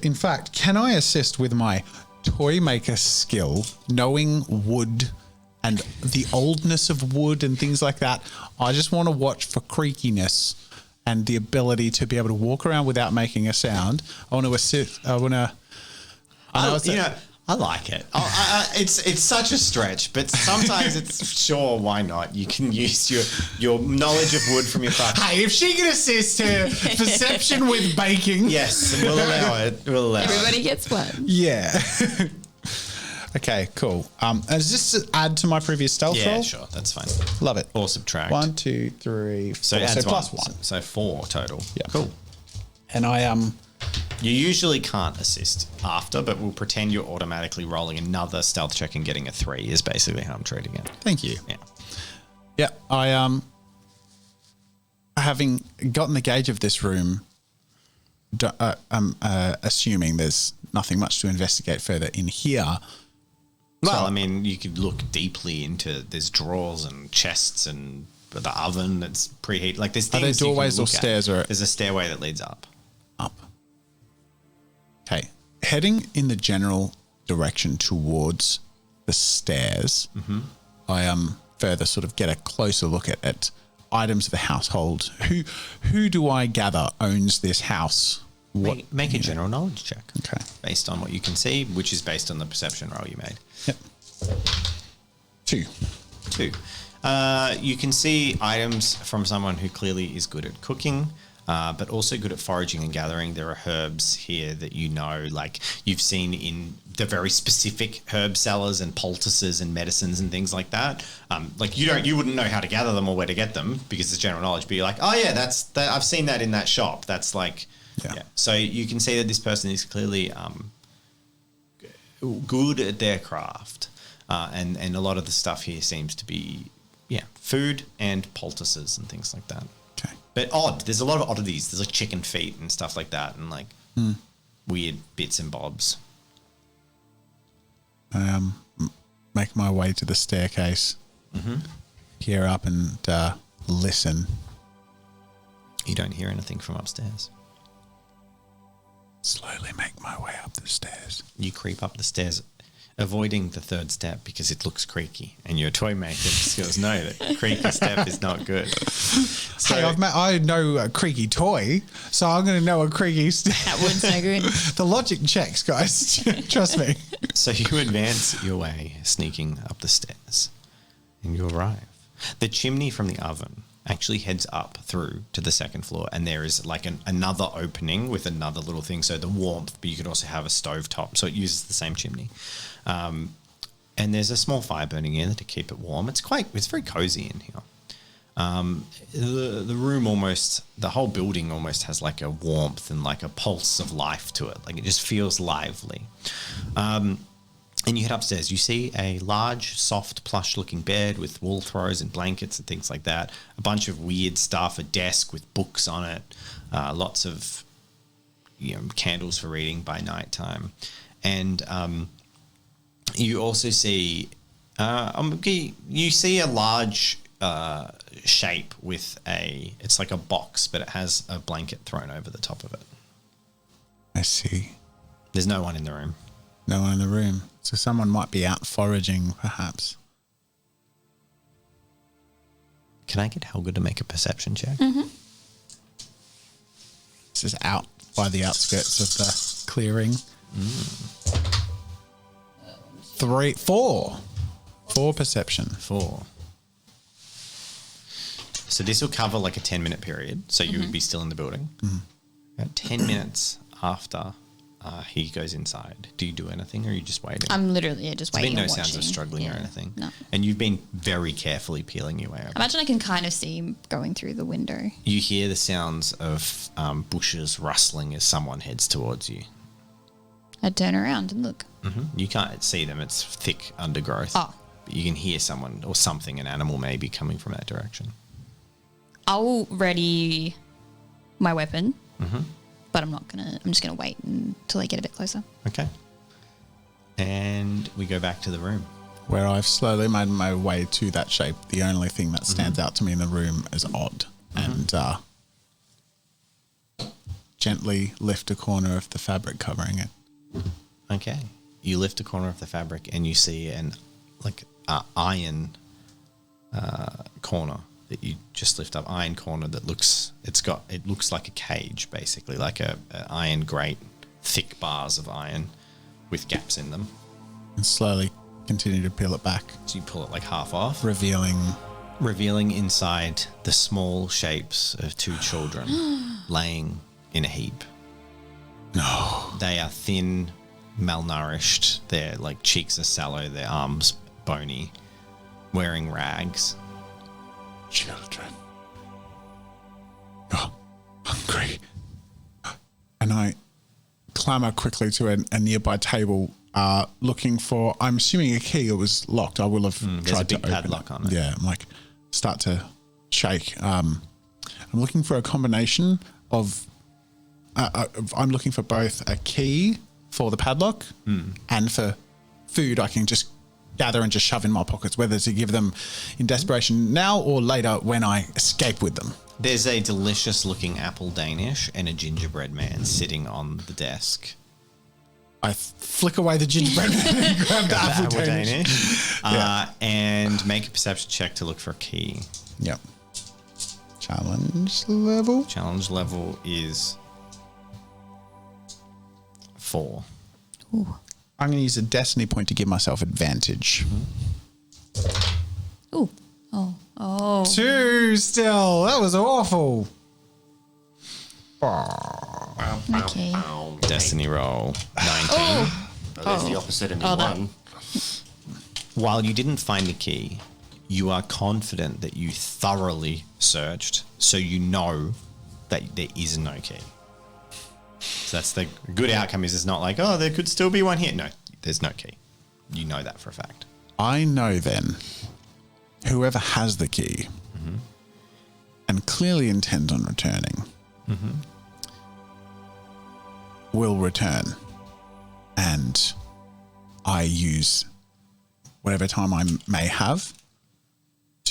in fact, can I assist with my toy maker skill, knowing wood and the oldness of wood and things like that? I just want to watch for creakiness and the ability to be able to walk around without making a sound. I want to assist. I like it. It's such a stretch, but sometimes it's sure, why not? You can use your knowledge of wood from your craft. Hey, if she can assist her perception with baking. Yes, and we'll allow it. We'll allow Everybody it. gets one. Yeah. Okay, cool. Is this to add to my previous stealth roll? Yeah, sure. That's fine. Love it. Or subtract. 1, 2, 3, 4. So it adds plus one. 1. So 4 total. Yeah. Cool. And I You usually can't assist after, but we'll pretend you're automatically rolling another stealth check and getting a 3 is basically how I'm treating it. thank you. Yeah. Yeah, I having gotten the gauge of this room, assuming there's nothing much to investigate further in here. Well, I mean, you could look deeply into there's drawers and chests and the oven that's preheated. Like there's Are things there you can doorways or look at. stairs or- There's a stairway that leads up. Up. Okay, heading in the general direction towards the stairs, I further sort of get a closer look at items of the household. Who do I gather owns this house? Make a general knowledge check. Okay. Based on what you can see, which is based on the perception roll you made. Yep. 2. 2. You can see items from someone who clearly is good at cooking, but also good at foraging and gathering. There are herbs here that you know, like you've seen in the very specific herb sellers and poultices and medicines and things like that. Like you wouldn't know how to gather them or where to get them because it's general knowledge. But you're like, oh yeah, I've seen that in that shop. That's like, yeah. So you can see that this person is clearly good at their craft, and a lot of the stuff here seems to be food and poultices and things like that. Okay. But odd. There's a lot of oddities. There's like chicken feet and stuff like that, and like weird bits and bobs. Make my way to the staircase. Gear up and listen. You don't hear anything from upstairs. Slowly make my way up the stairs. You creep up the stairs, avoiding the third step because it looks creaky, and your toy maker skills know that creaky step is not good. So, Hey, I know a creaky toy, so I'm going to know a creaky step. That wood's no good. The logic checks, guys. Trust me. So you advance your way, sneaking up the stairs, and you arrive. The chimney from the oven actually heads up through to the second floor, and there is like another opening with another little thing, so the warmth, but you could also have a stove top, so it uses the same chimney. And there's a small fire burning in to keep it warm. It's very cozy in here. The room the whole building almost has like a warmth and like a pulse of life to it. Like it just feels lively. And you head upstairs. You see a large, soft, plush-looking bed with wool throws and blankets and things like that. A bunch of weird stuff, a desk with books on it, lots of candles for reading by nighttime. And you also see you see a large shape with it's like a box, but it has a blanket thrown over the top of it. I see. There's no one in the room. No one in the room. So someone might be out foraging, perhaps. Can I get Helga to make a perception check? This is out by the outskirts of the clearing. 4 perception. 4. So this will cover like a 10-minute period. So you would be still in the building. About 10 minutes after he goes inside, do you do anything or are you just waiting? I'm literally just There's waiting. been no and sounds of watching. struggling or Yeah. anything. No. And you've been very carefully peeling your way over. Imagine I can kind of see him going through the window. You hear the sounds of bushes rustling as someone heads towards you. I'd turn around and look. You can't see them. It's thick undergrowth. Oh. But you can hear someone or something, an animal maybe, coming from that direction. I'll ready my weapon, but I'm just gonna wait until I get a bit closer. Okay. And we go back to the room. Where I've slowly made my way to that shape. The only thing that stands out to me in the room is odd. And gently lift a corner of the fabric covering it. Okay. You lift a corner of the fabric and you see an iron corner that you just lift up. Iron corner that looks like a cage, basically, like a iron grate, thick bars of iron with gaps in them. And slowly continue to peel it back, So you pull it like half off, revealing inside the small shapes of 2 children laying in a heap. no. They are thin, malnourished. Their like cheeks are sallow, their arms bony, wearing rags. Children. You're hungry. And I clamber quickly to a nearby table, looking for, I'm assuming a key. It was locked. I will have tried to open padlock on it. Yeah, I'm like, start to shake. I'm looking for a combination of, I'm looking for both a key for the padlock and for food I can just gather and just shove in my pockets, whether to give them in desperation now or later when I escape with them. There's a delicious looking apple Danish and a gingerbread man sitting on the desk. I flick away the gingerbread man and grab the apple Danish. And make a perception check to look for a key. Yep. Challenge level? Challenge level is 4. Ooh. I'm going to use a destiny point to give myself advantage. Ooh. Oh. 2 still. That was awful. Okay. Destiny roll 19. Oh. There's the opposite and one. While you didn't find the key, you are confident that you thoroughly searched, so you know that there is no key. So that's the good outcome. Is it's not like, oh, there could still be one here. No, there's no key. You know that for a fact. I know then whoever has the key and clearly intends on returning will return. And I use whatever time I may have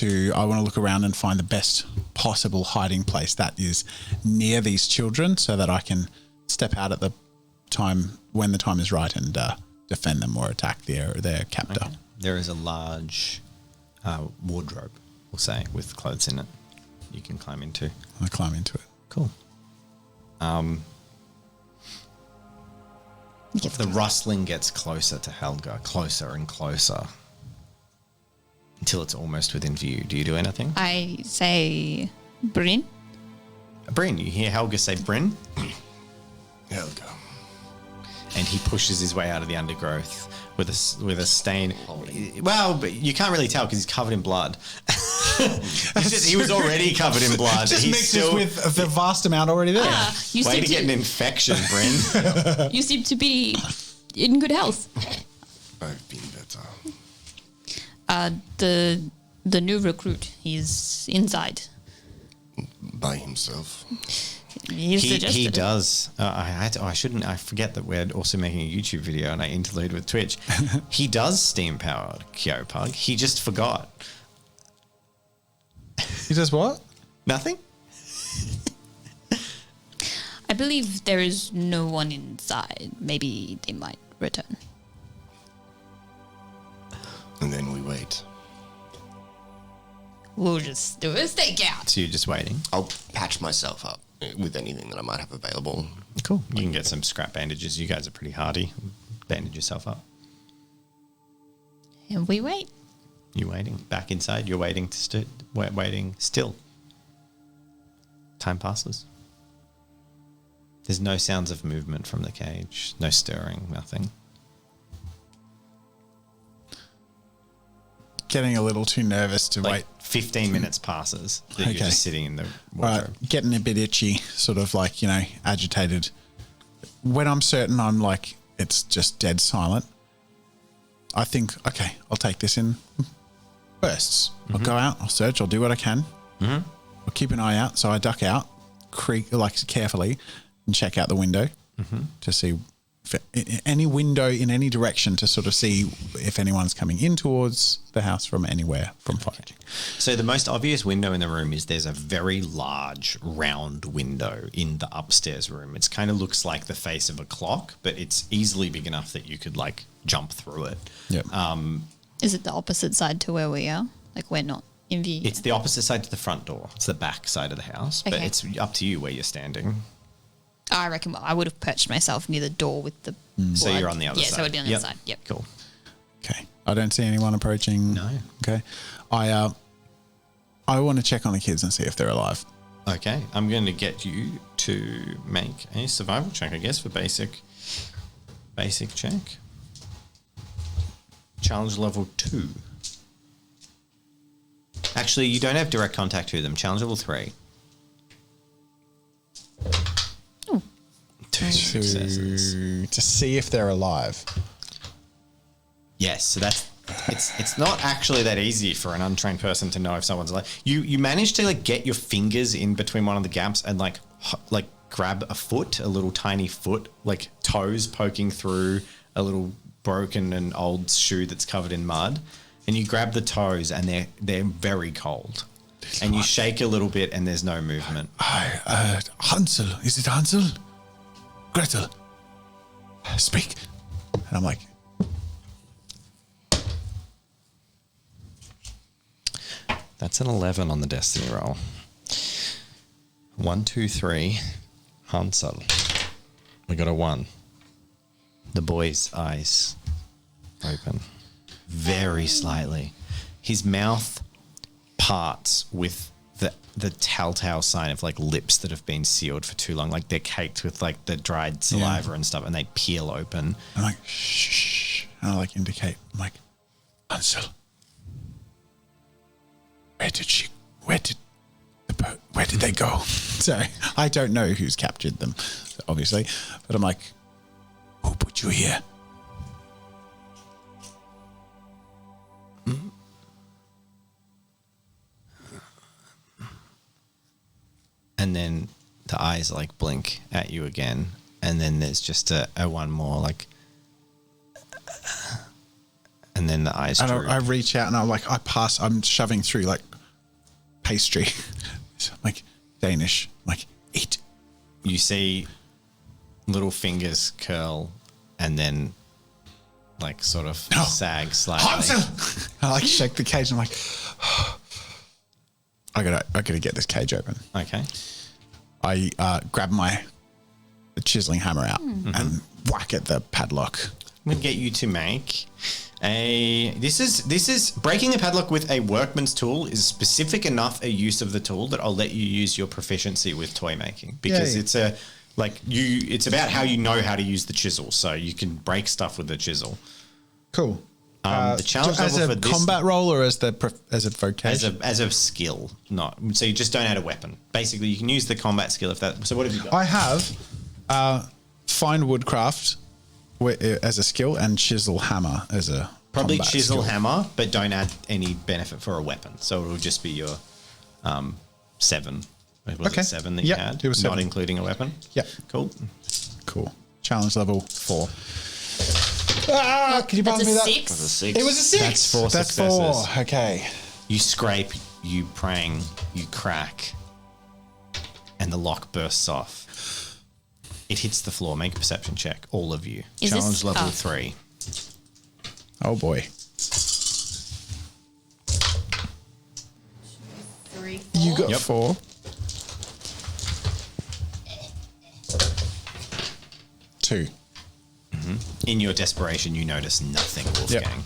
I want to look around and find the best possible hiding place that is near these children so that I can step out at the time when the time is right and defend them or attack their captor. Okay. There is a large wardrobe, we'll say, with clothes in it you can climb into. I climb into it. Cool. The rustling gets closer to Helga, closer and closer, until it's almost within view. Do you do anything? I say, Bryn. Bryn, you hear Helga say Bryn? Helga. And he pushes his way out of the undergrowth with a stain. Well, but you can't really tell because he's covered in blood. He was already covered in blood. Just He's mixes still with the vast amount already there. You way seem to get an infection, Bryn. You seem to be in good health. I've been better. The new recruit, he's inside. By himself. He suggested He it. does. I forget that we're also making a YouTube video and I interlude with Twitch. He does steam powered Kyopug. He just forgot. He does what? Nothing? I believe there is no one inside. Maybe they might return. And then we wait. We'll just do a stakeout. So you're just waiting. I'll patch myself up with anything that I might have available. Cool. You can get some scrap bandages. You guys are pretty hardy. Bandage yourself up. And we wait. You're waiting. Back inside. You're waiting waiting still. Time passes. There's no sounds of movement from the cage. No stirring. Nothing. Getting a little too nervous to wait. 15 minutes passes that you're just sitting in the wardrobe. Getting a bit itchy, sort of like, agitated. When I'm certain I'm like, it's just dead silent, I think, okay, I'll take this in bursts. I'll go out, I'll search, I'll do what I can. I'll keep an eye out. So I duck out, carefully, and check out the window to see any window in any direction to sort of see if anyone's coming in towards the house from anywhere from foraging. So the most obvious window in the room is there's a very large round window in the upstairs room. It kind of looks like the face of a clock, but it's easily big enough that you could jump through it. Yep. Is it the opposite side to where we are? Like we're not in view. It's the opposite side to the front door. It's the back side of the house, but Okay. it's up to you where you're standing. I reckon I would have perched myself near the door with the So blood. you're on the other side. Yeah, so I'd be on the other side. Yep. Cool. Okay. I don't see anyone approaching. No. Okay. I want to check on the kids and see if they're alive. Okay, I'm going to get you to make a survival check, I guess, for basic basic check. Challenge level 2. Actually, you don't have direct contact to them. Challenge level 3. Oh. 2 successes. To see if they're alive. Yes, so that's it's not actually that easy for an untrained person to know if someone's alive. You manage to like get your fingers in between one of the gaps and like grab a foot, a little tiny foot, like toes poking through a little broken and old shoe that's covered in mud, and you grab the toes and they're very cold. And you shake a little bit and there's no movement. Hansel, is it Hansel? Gretel, speak. And I'm like, That's an 11 on the destiny roll. 1, 2, 3. Hansel. We got a 1. The boy's eyes open very slightly. His mouth parts with the telltale sign of like lips that have been sealed for too long, like they're caked with like the dried saliva and stuff, and they peel open. I'm like, shh. And I like indicate. I'm like, Hansel, where did they go? so I don't know who's captured them, obviously, but I'm like, Who put you here? And then the eyes like blink at you again, and then there's just a one more like, and then the eyes and droop. I reach out and I'm shoving through like pastry. So I'm like, Danish, I'm like, eat. You see little fingers curl and then like sort of sag slightly. Hansel! I like shake the cage and I'm like, I gotta get this cage open. Okay. I grab the chiseling hammer out and whack at the padlock. I'm gonna get you to make this is breaking a padlock with a workman's tool is specific enough a use of the tool that I'll let you use your proficiency with toy making, because Yay. it's about how you know how to use the chisel, so you can break stuff with the chisel. Cool. The challenge as level a for this combat role or as a vocation? as a skill, not so you just don't add a weapon. Basically, you can use the combat skill if that. So what have you got? I have find woodcraft as a skill and chisel hammer as a Probably combat chisel skill. hammer, but don't add any benefit for a weapon. So it'll just be your 7. Was Okay. it 7 that you Yep, had? it was 7. Not including a weapon? Yep. Cool. Challenge level 4. Can you pass That's me a that? 6. The 6. It was a 6. That's 4 That's successes. 4. Okay. You scrape, you prang, you crack, and the lock bursts off. It hits the floor. Make a perception check, all of you. Is this- Challenge level oh. 3. Oh boy. 3, 4. You got Yep. 4. Two. In your desperation, you notice nothing, Wolfgang.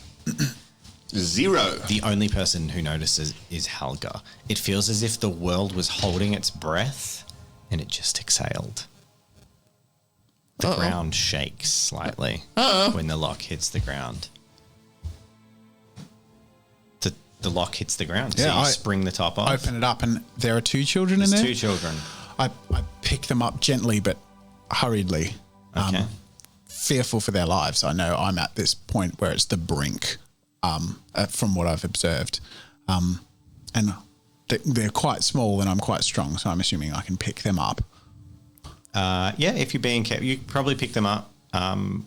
0. The only person who notices is Helga. It feels as if the world was holding its breath and it just exhaled. The ground shakes slightly when the lock hits the ground. The lock hits the ground, so Yeah, you I spring the top off. Open it up and there are 2 children There's in there. 2 children. I pick them up gently but hurriedly. Okay. Fearful for their lives. I know I'm at this point where it's the brink, from what I've observed. And they're quite small and I'm quite strong, so I'm assuming I can pick them up. Yeah, if you're being careful, you probably pick them up one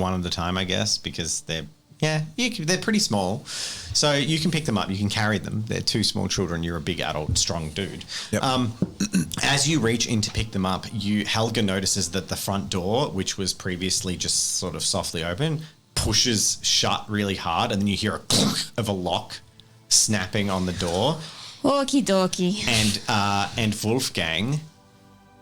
at a time, I guess, because they're pretty small. So you can pick them up, you can carry them. They're 2 small children. You're a big adult, strong dude. Yep. As you reach in to pick them up, Helga notices that the front door, which was previously just sort of softly open, pushes shut really hard, and then you hear a clunk of a lock snapping on the door. Okie dokie. And Wolfgang,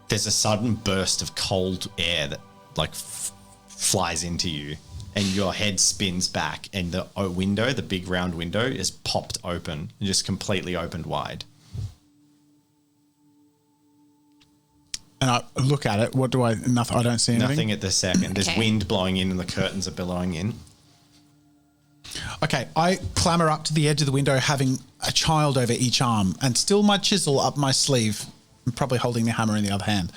there's a sudden burst of cold air that like flies into you, and your head spins back, and the window, the big round window, is popped open and just completely opened wide. And I look at it. What do I? Nothing. I don't see anything. Nothing at the second. There's Okay. wind blowing in and the curtains are blowing in. Okay, I clamber up to the edge of the window, having a child over each arm, and still my chisel up my sleeve, and probably holding the hammer in the other hand.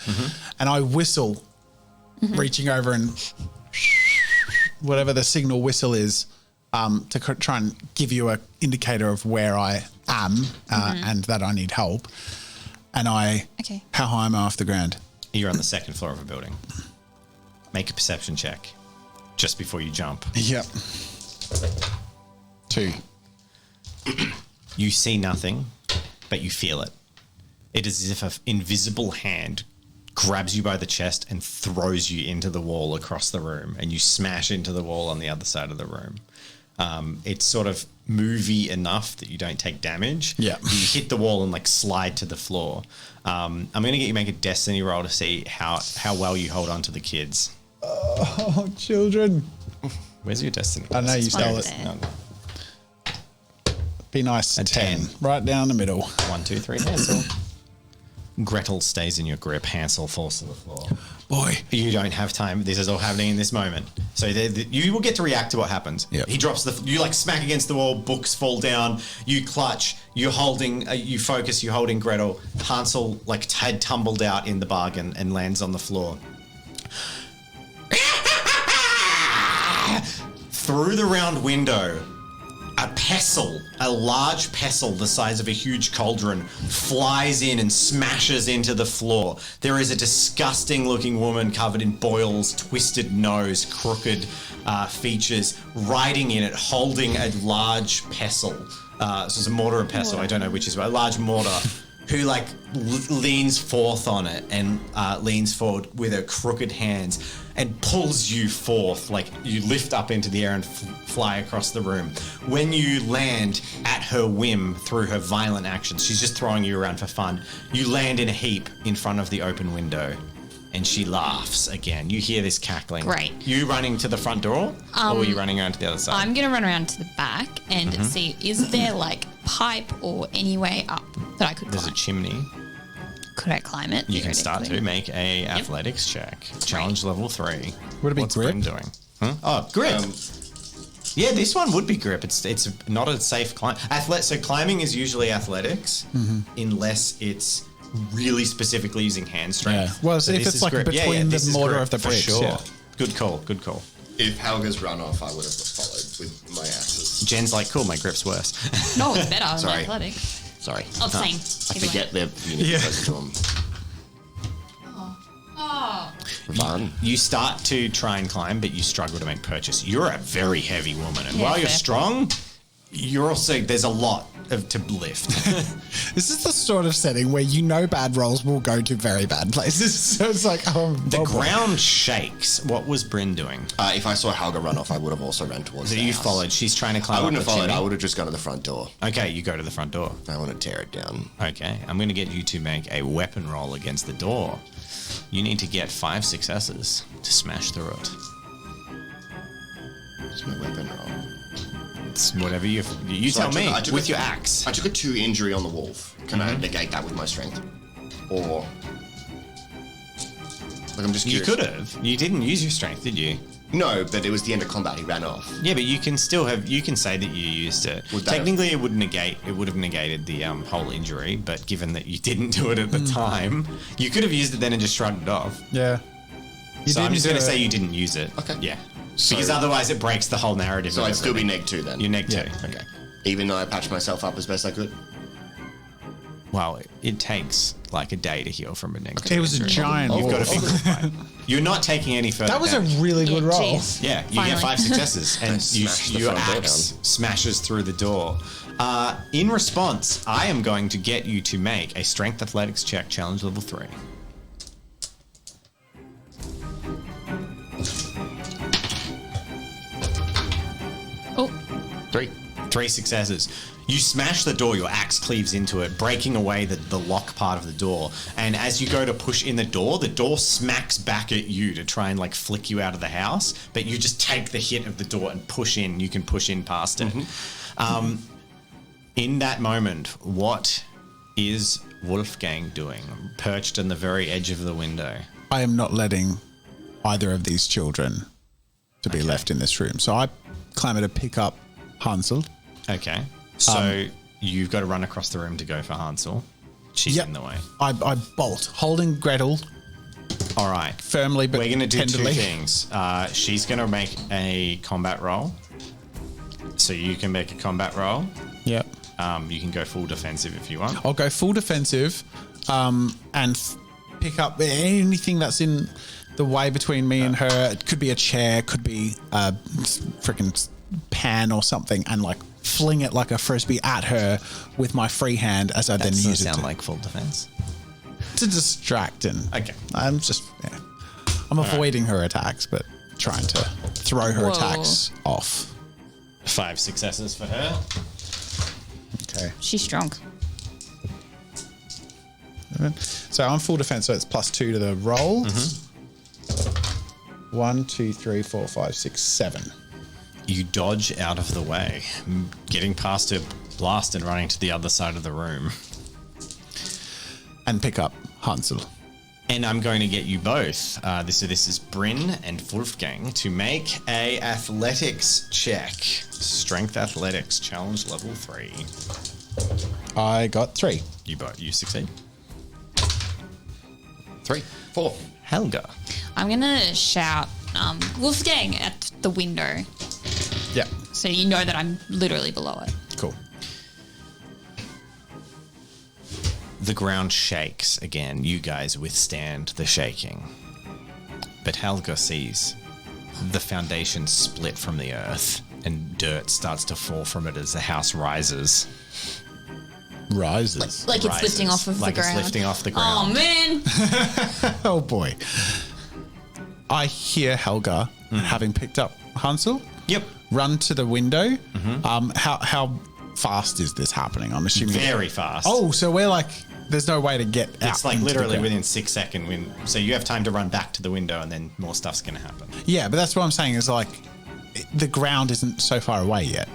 And I whistle, reaching over and whatever the signal whistle is, to try and give you an indicator of where I am and that I need help. And Okay. how high am I off the ground? You're on the second floor of a building. Make a perception check just before you jump. Yep. 2. You see nothing, but you feel it. It is as if an invisible hand grabs you by the chest and throws you into the wall across the room, and you smash into the wall on the other side of the room. It's sort of movie enough that you don't take damage. Yeah. You hit the wall and like slide to the floor. I'm going to get you to make a destiny roll to see how well you hold on to the kids. Oh, children. Where's your destiny? I know you stole it. there. Be nice. A 10. Right down the middle. 1, 2, 3, Hansel. Gretel stays in your grip. Hansel falls to the floor. Boy. You don't have time. This is all happening in this moment. So you will get to react to what happens. Yep. He drops you like smack against the wall, books fall down, you clutch, you're holding, you focus, you're holding Gretel. Hansel like had tumbled out in the bargain and lands on the floor. Through the round window, a pestle, a large pestle the size of a huge cauldron, flies in and smashes into the floor. There is a disgusting looking woman covered in boils, twisted nose, crooked features, riding in it, holding a large pestle. So it's a mortar and pestle, I don't know which is a large mortar, who like leans forth on it and leans forward with her crooked hands and pulls you forth, like you lift up into the air and fly across the room. When you land at her whim through her violent actions, she's just throwing you around for fun, you land in a heap in front of the open window and she laughs again. You hear this cackling. Great. You running to the front door or are you running around to the other side? I'm going to run around to the back and see, is there like pipe or any way up that I could There's a climb? chimney. Could I climb it? You can start to theoretically? make a athletics check. Challenge level 3. Would it be What's grip? Bryn doing? Huh? Oh, grip. Yeah, this one would be grip. It's not a safe climb. So climbing is usually athletics, unless it's really specifically using hand strength. Yeah. Well, so if this it's is like grip. between this the is mortar grip of the for bricks, Sure. yeah. Good call. Good call. If Helga's run off, I would have followed with my axes. Jen's like, cool. My grip's worse. No, it's better than Sorry. athletic. Sorry. Oh, same. I Either way. forget they're close to them. Fun. You start to try and climb, but you struggle to make purchase. You're a very heavy woman, and Yeah, while you're fair. strong, you're also there's a lot to lift. This is the sort of setting where you know bad rolls will go to very bad places. So it's like, The boy. ground shakes. What was Bryn doing? If I saw Helga run off, I would have also ran towards So the you house. followed. She's trying to climb I wouldn't up have the followed. chimney. I would have just gone to the front door. Okay, you go to the front door. I want to tear it down. Okay, I'm going to get you to make a weapon roll against the door. You need to get 5 successes to smash through it. It's my weapon roll. It's whatever you So tell me I took with a- your axe. I took a 2 injury on the wolf. Can I negate that with my strength? Or like I'm just You curious. could have. You didn't use your strength, did you? No, but it was the end of combat. He ran off. Yeah, but you can still have. You can say that you used it. Would that Technically, it would negate. It would have negated the whole injury. But given that you didn't do it at the time, you could have used it then and just shrugged it off. Yeah. You So I'm didn't just do going to it. say you didn't use it. Okay. Yeah. So- Because otherwise, it breaks the whole narrative. So of I'd still be everything. neg 2 then. You're neg 2. Okay. Even though I patched myself up as best I could. Well, it takes like a day to heal from a neg 2. It was a injury. giant You've got a wolf. big fight. You're not taking any further. That was damage. a really good roll. Jeez. Yeah, you Finally. get 5 successes, and smashed the your front door axe down. smashes through the door. In response, I am going to get you to make a strength athletics check, challenge level 3. Oh, 3 successes. You smash the door, your axe cleaves into it, breaking away the lock part of the door. And as you go to push in the door smacks back at you to try and like flick you out of the house. But you just take the hit of the door and push in. You can push in past it. In that moment, what is Wolfgang doing, perched on the very edge of the window? I am not letting either of these children to be left in this room. So I clamor to pick up Hansel. Okay. So you've got to run across the room to go for Hansel. She's in the way. I bolt, holding Gretel All right. firmly but We're going to do tenderly. two things. She's going to make a combat roll. So you can make a combat roll. Yep. You can go full defensive if you want. I'll go full defensive and pick up anything that's in the way between me and her. It could be a chair, could be a freaking pan or something, and like fling it like a frisbee at her with my free hand as I then Doesn't use it sound like full defense. to distract. And Okay. I'm just, I'm avoiding her attacks, but trying to throw her attacks off. 5 successes for her. Okay. She's strong. So I'm full defense, so it's +2 to the roll. 1, 2, 3, 4, 5, 6, 7. You dodge out of the way, getting past her blast and running to the other side of the room. And pick up Hansel. And I'm going to get you both. This is Bryn and Wolfgang to make a athletics check. Strength athletics challenge level 3. I got 3. You succeed. 3, 4. Helga. I'm gonna shout Wolfgang at the window, Yeah. so you know that I'm literally below it. Cool. The ground shakes again. You guys withstand the shaking. But Helga sees the foundation split from the earth and dirt starts to fall from it as the house rises. Rises. Like it's lifting off of Like the it's ground. lifting off the Oh ground. man! Oh boy. I hear Helga, having picked up Hansel, Yep. run to the window. How fast is this happening? I'm assuming Very fast. Oh, so we're like, there's no way to get out. It's like into the literally ground. within 6 seconds. So you have time to run back to the window and then more stuff's going to happen. Yeah, but that's what I'm saying is like, the ground isn't so far away yet.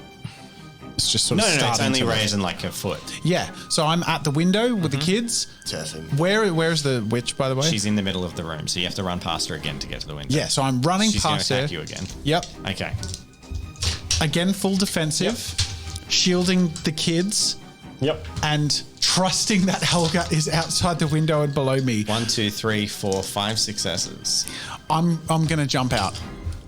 It's just sort No, of it's starting only to raising like a foot. Yeah, so I'm at the window with the kids. Turfing. Where's the witch, by the way? She's in the middle of the room, so you have to run past her again to get to the window. Yeah, so I'm running She's going to past her. attack you again. Yep. Okay. Again, full defensive, shielding the kids, Yep. and trusting that Helga is outside the window and below me. 1, 2, 3, 4, 5 successes. I'm gonna jump out.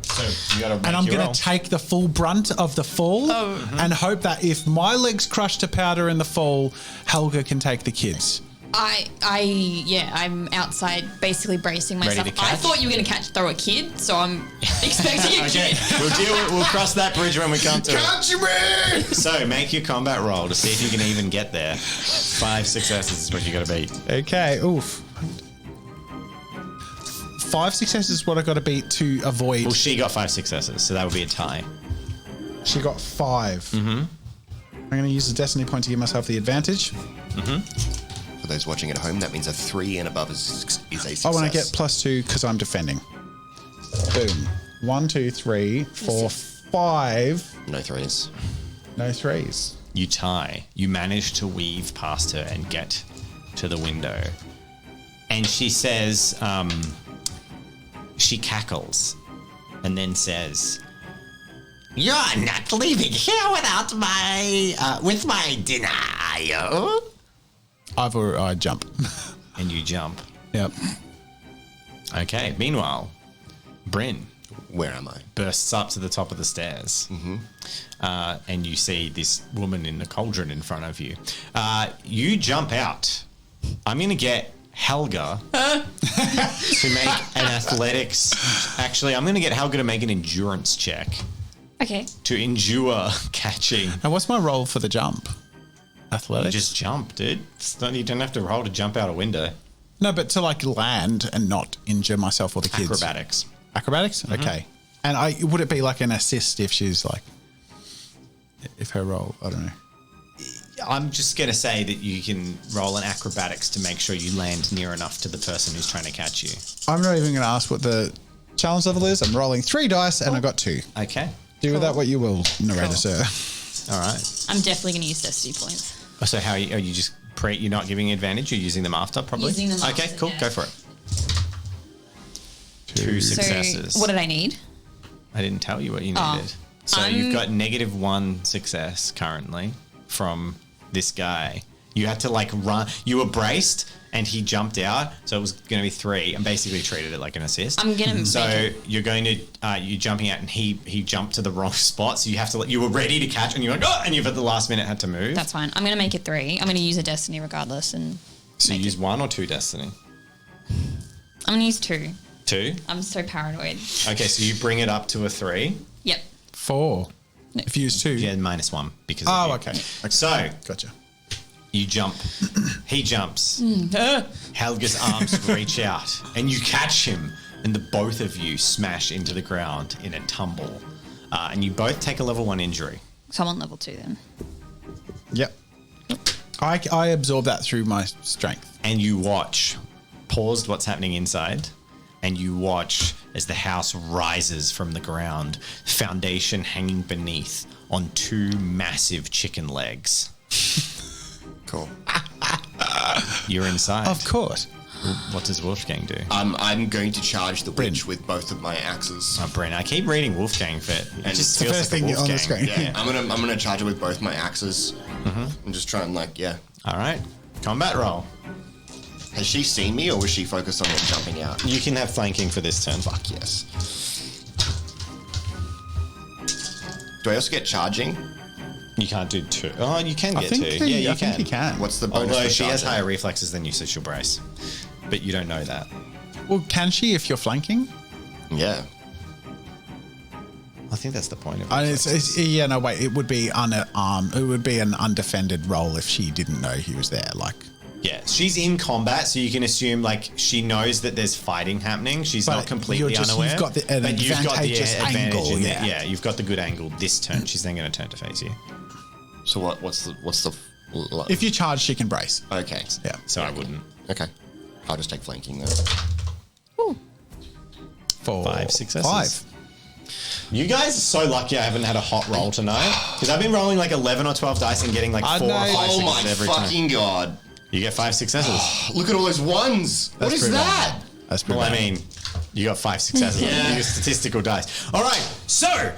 So you got to make And I'm your going roll. to take the full brunt of the fall and hope that if my legs crush to powder in the fall, Helga can take the kids. I'm outside basically bracing Ready myself. to catch? I thought you were going to throw a kid, so I'm expecting a Okay, kid. we'll cross that bridge when we come to it. Catch me! So make your combat roll to see if you can even get there. 5 successes is what you got to beat. Okay, oof. 5 successes is what I got to beat to avoid. Well, she got 5 successes, so that would be a tie. She got 5. Mm-hmm. I'm going to use the destiny point to give myself the advantage. For those watching at home, that means a 3 and above is a success. I want to get +2 because I'm defending. Boom. 1, 2, 3, 4, 5. No 3s. No 3s. You tie. You manage to weave past her and get to the window. And she says, she cackles and then says, You're not leaving here without with my dinner, are you? I jump. and you jump. Yep. Okay. Meanwhile, Bryn Where am I? bursts up to the top of the stairs. And you see this woman in the cauldron in front of you. You jump out. I'm going to get Helga to make an athletics. Actually, I'm going to get Helga to make an endurance check Okay. to endure catching. And what's my roll for the jump? You Athletics? just jump, dude. You don't have to roll to jump out a window. No, but to like land and not injure myself or the kids. Acrobatics. Acrobatics? Okay. And would it be like an assist if she's like, if her roll, I don't know. I'm just going to say that you can roll an acrobatics to make sure you land near enough to the person who's trying to catch you. I'm not even going to ask what the challenge level is. I'm rolling 3 dice and I got 2. Okay. Do with that what you will, narrator, sir. All right. I'm definitely going to use destiny points. So how are you just You're not giving advantage. You're using them after, probably. Using them Okay, after, cool. yeah. Go for it. 2 successes. So what did I need? I didn't tell you what you needed. So you've got -1 success currently from this guy. You had to like run. You were braced, and he jumped out, so it was going to be 3, and basically treated it like an assist. I'm gonna. So you're going to you're jumping out, and he jumped to the wrong spot. So you have to. You were ready to catch, and you're like, oh, and you've at the last minute had to move. That's fine. I'm gonna make it 3. I'm gonna use a destiny regardless, and So you use 1 or 2 destiny. I'm gonna use 2. 2. I'm so paranoid. Okay, so you bring it up to a 3. Yep. 4. If you use 2. Yeah, -1 because. Oh, of you. okay. So Gotcha. you jump. He jumps. Helga's arms reach out, and you catch him, and the both of you smash into the ground in a tumble, and you both take a level 1 injury. So I'm on level 2 then. Yep. I absorb that through my strength. And you watch, paused what's happening inside, and you watch as the house rises from the ground, foundation hanging beneath on 2 massive chicken legs. Cool. You're inside. Of course. What does Wolfgang do? I'm going to charge the witch with both of my axes. Oh, Bryn, I keep reading Wolfgang fit. It And just it's the feels first like a thing on the Wolfgang. screen. Yeah, I'm gonna charge it with both my axes. And just try and All right. Combat roll. Has she seen me, or was she focused on me jumping out? You can have flanking for this turn. Fuck yes. Do I also get charging? You can't do 2. Oh, you can I get think 2. Yeah, you I think you can. What's the bonus? Although for she has charging? higher reflexes than you, so she'll brace. But you don't know that. Well, can she if you're flanking? Yeah. I think that's the point of it. Yeah, no, wait. It would be unarmed. It would be an undefended roll if she didn't know he was there. Like, Yeah, she's in combat, so you can assume like she knows that there's fighting happening. She's But not completely you're just- unaware. you've got an but you've got the advantageous advantage angle, in yeah. yeah, you've got the good angle this turn. She's then going to turn to face you. So what's the? if you charge, she can brace. Okay. Yeah. So I wouldn't. Okay. I'll just take flanking then. 4. 5 successes. 5. You guys are so lucky I haven't had a hot roll tonight because I've been rolling like 11 or 12 dice and getting like 4 or 5 know. Oh my successes every time. fucking god! You get 5 successes. Look at all those ones. What That's is pretty that? That's pretty Well, I bad. mean, you got 5 successes. Yeah. Your statistical dice. All right, so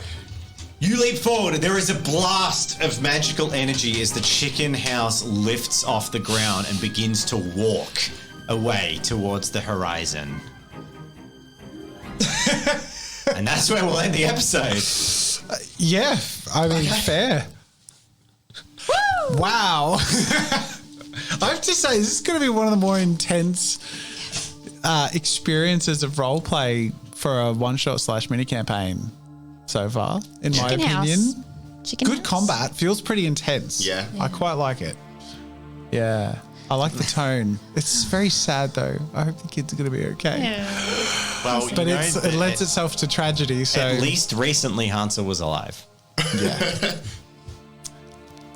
you leap forward. There is a blast of magical energy as the chicken house lifts off the ground and begins to walk away towards the horizon. And that's where we'll end the episode. Yeah, I mean, fair. Wow. I have to say, this is going to be one of the more intense experiences of roleplay for a one-shot / mini campaign so far, in my Chicken opinion. house. Chicken Good house. combat. Feels pretty intense. Yeah. I quite like it. Yeah. I like the tone. It's very sad, though. I hope the kids are going to be okay. Well, But it lends itself to tragedy, so... At least recently Hansel was alive. Yeah.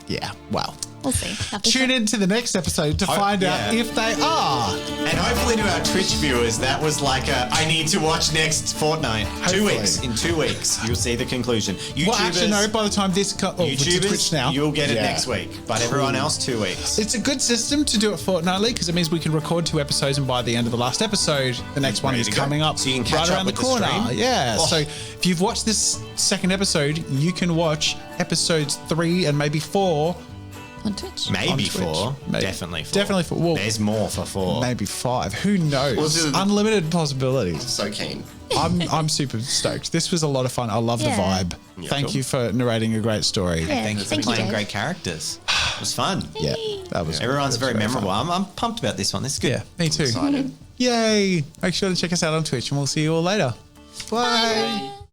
Yeah, well. We'll see. Tune in to the next episode to find out yeah. if they are. And hopefully to our Twitch viewers, that was like I need to watch next fortnight. Hopefully. 2 weeks. In 2 weeks, you'll see the conclusion. YouTubers, Well, actually, no, by the time this to Twitch YouTubers, now. you'll get it Yeah. next week. But everyone else, 2 weeks. It's a good system to do it fortnightly because it means we can record 2 episodes, and by the end of the last episode, the next one Ready is to go. coming up So you can catch right up around the with the corner. stream? Yeah. Oh. So if you've watched this second episode, you can watch episodes 3 and maybe 4. On Twitch. Maybe Twitch. 4. Maybe. Definitely 4. Definitely 4. Well, There's more for 4. maybe 5. Who knows? Well, this is- Unlimited possibilities. So keen. I'm super stoked. This was a lot of fun. I love Yeah. the vibe. Yeah, Thank cool. you for narrating a great story. Yeah, Thank you for thank you, playing Dave. great characters. It was fun. Yeah, that was. Everyone's that was very memorable. I'm pumped about this one. This is good. Yeah, me too. Excited. Yay! Make sure to check us out on Twitch, and we'll see you all later. Bye.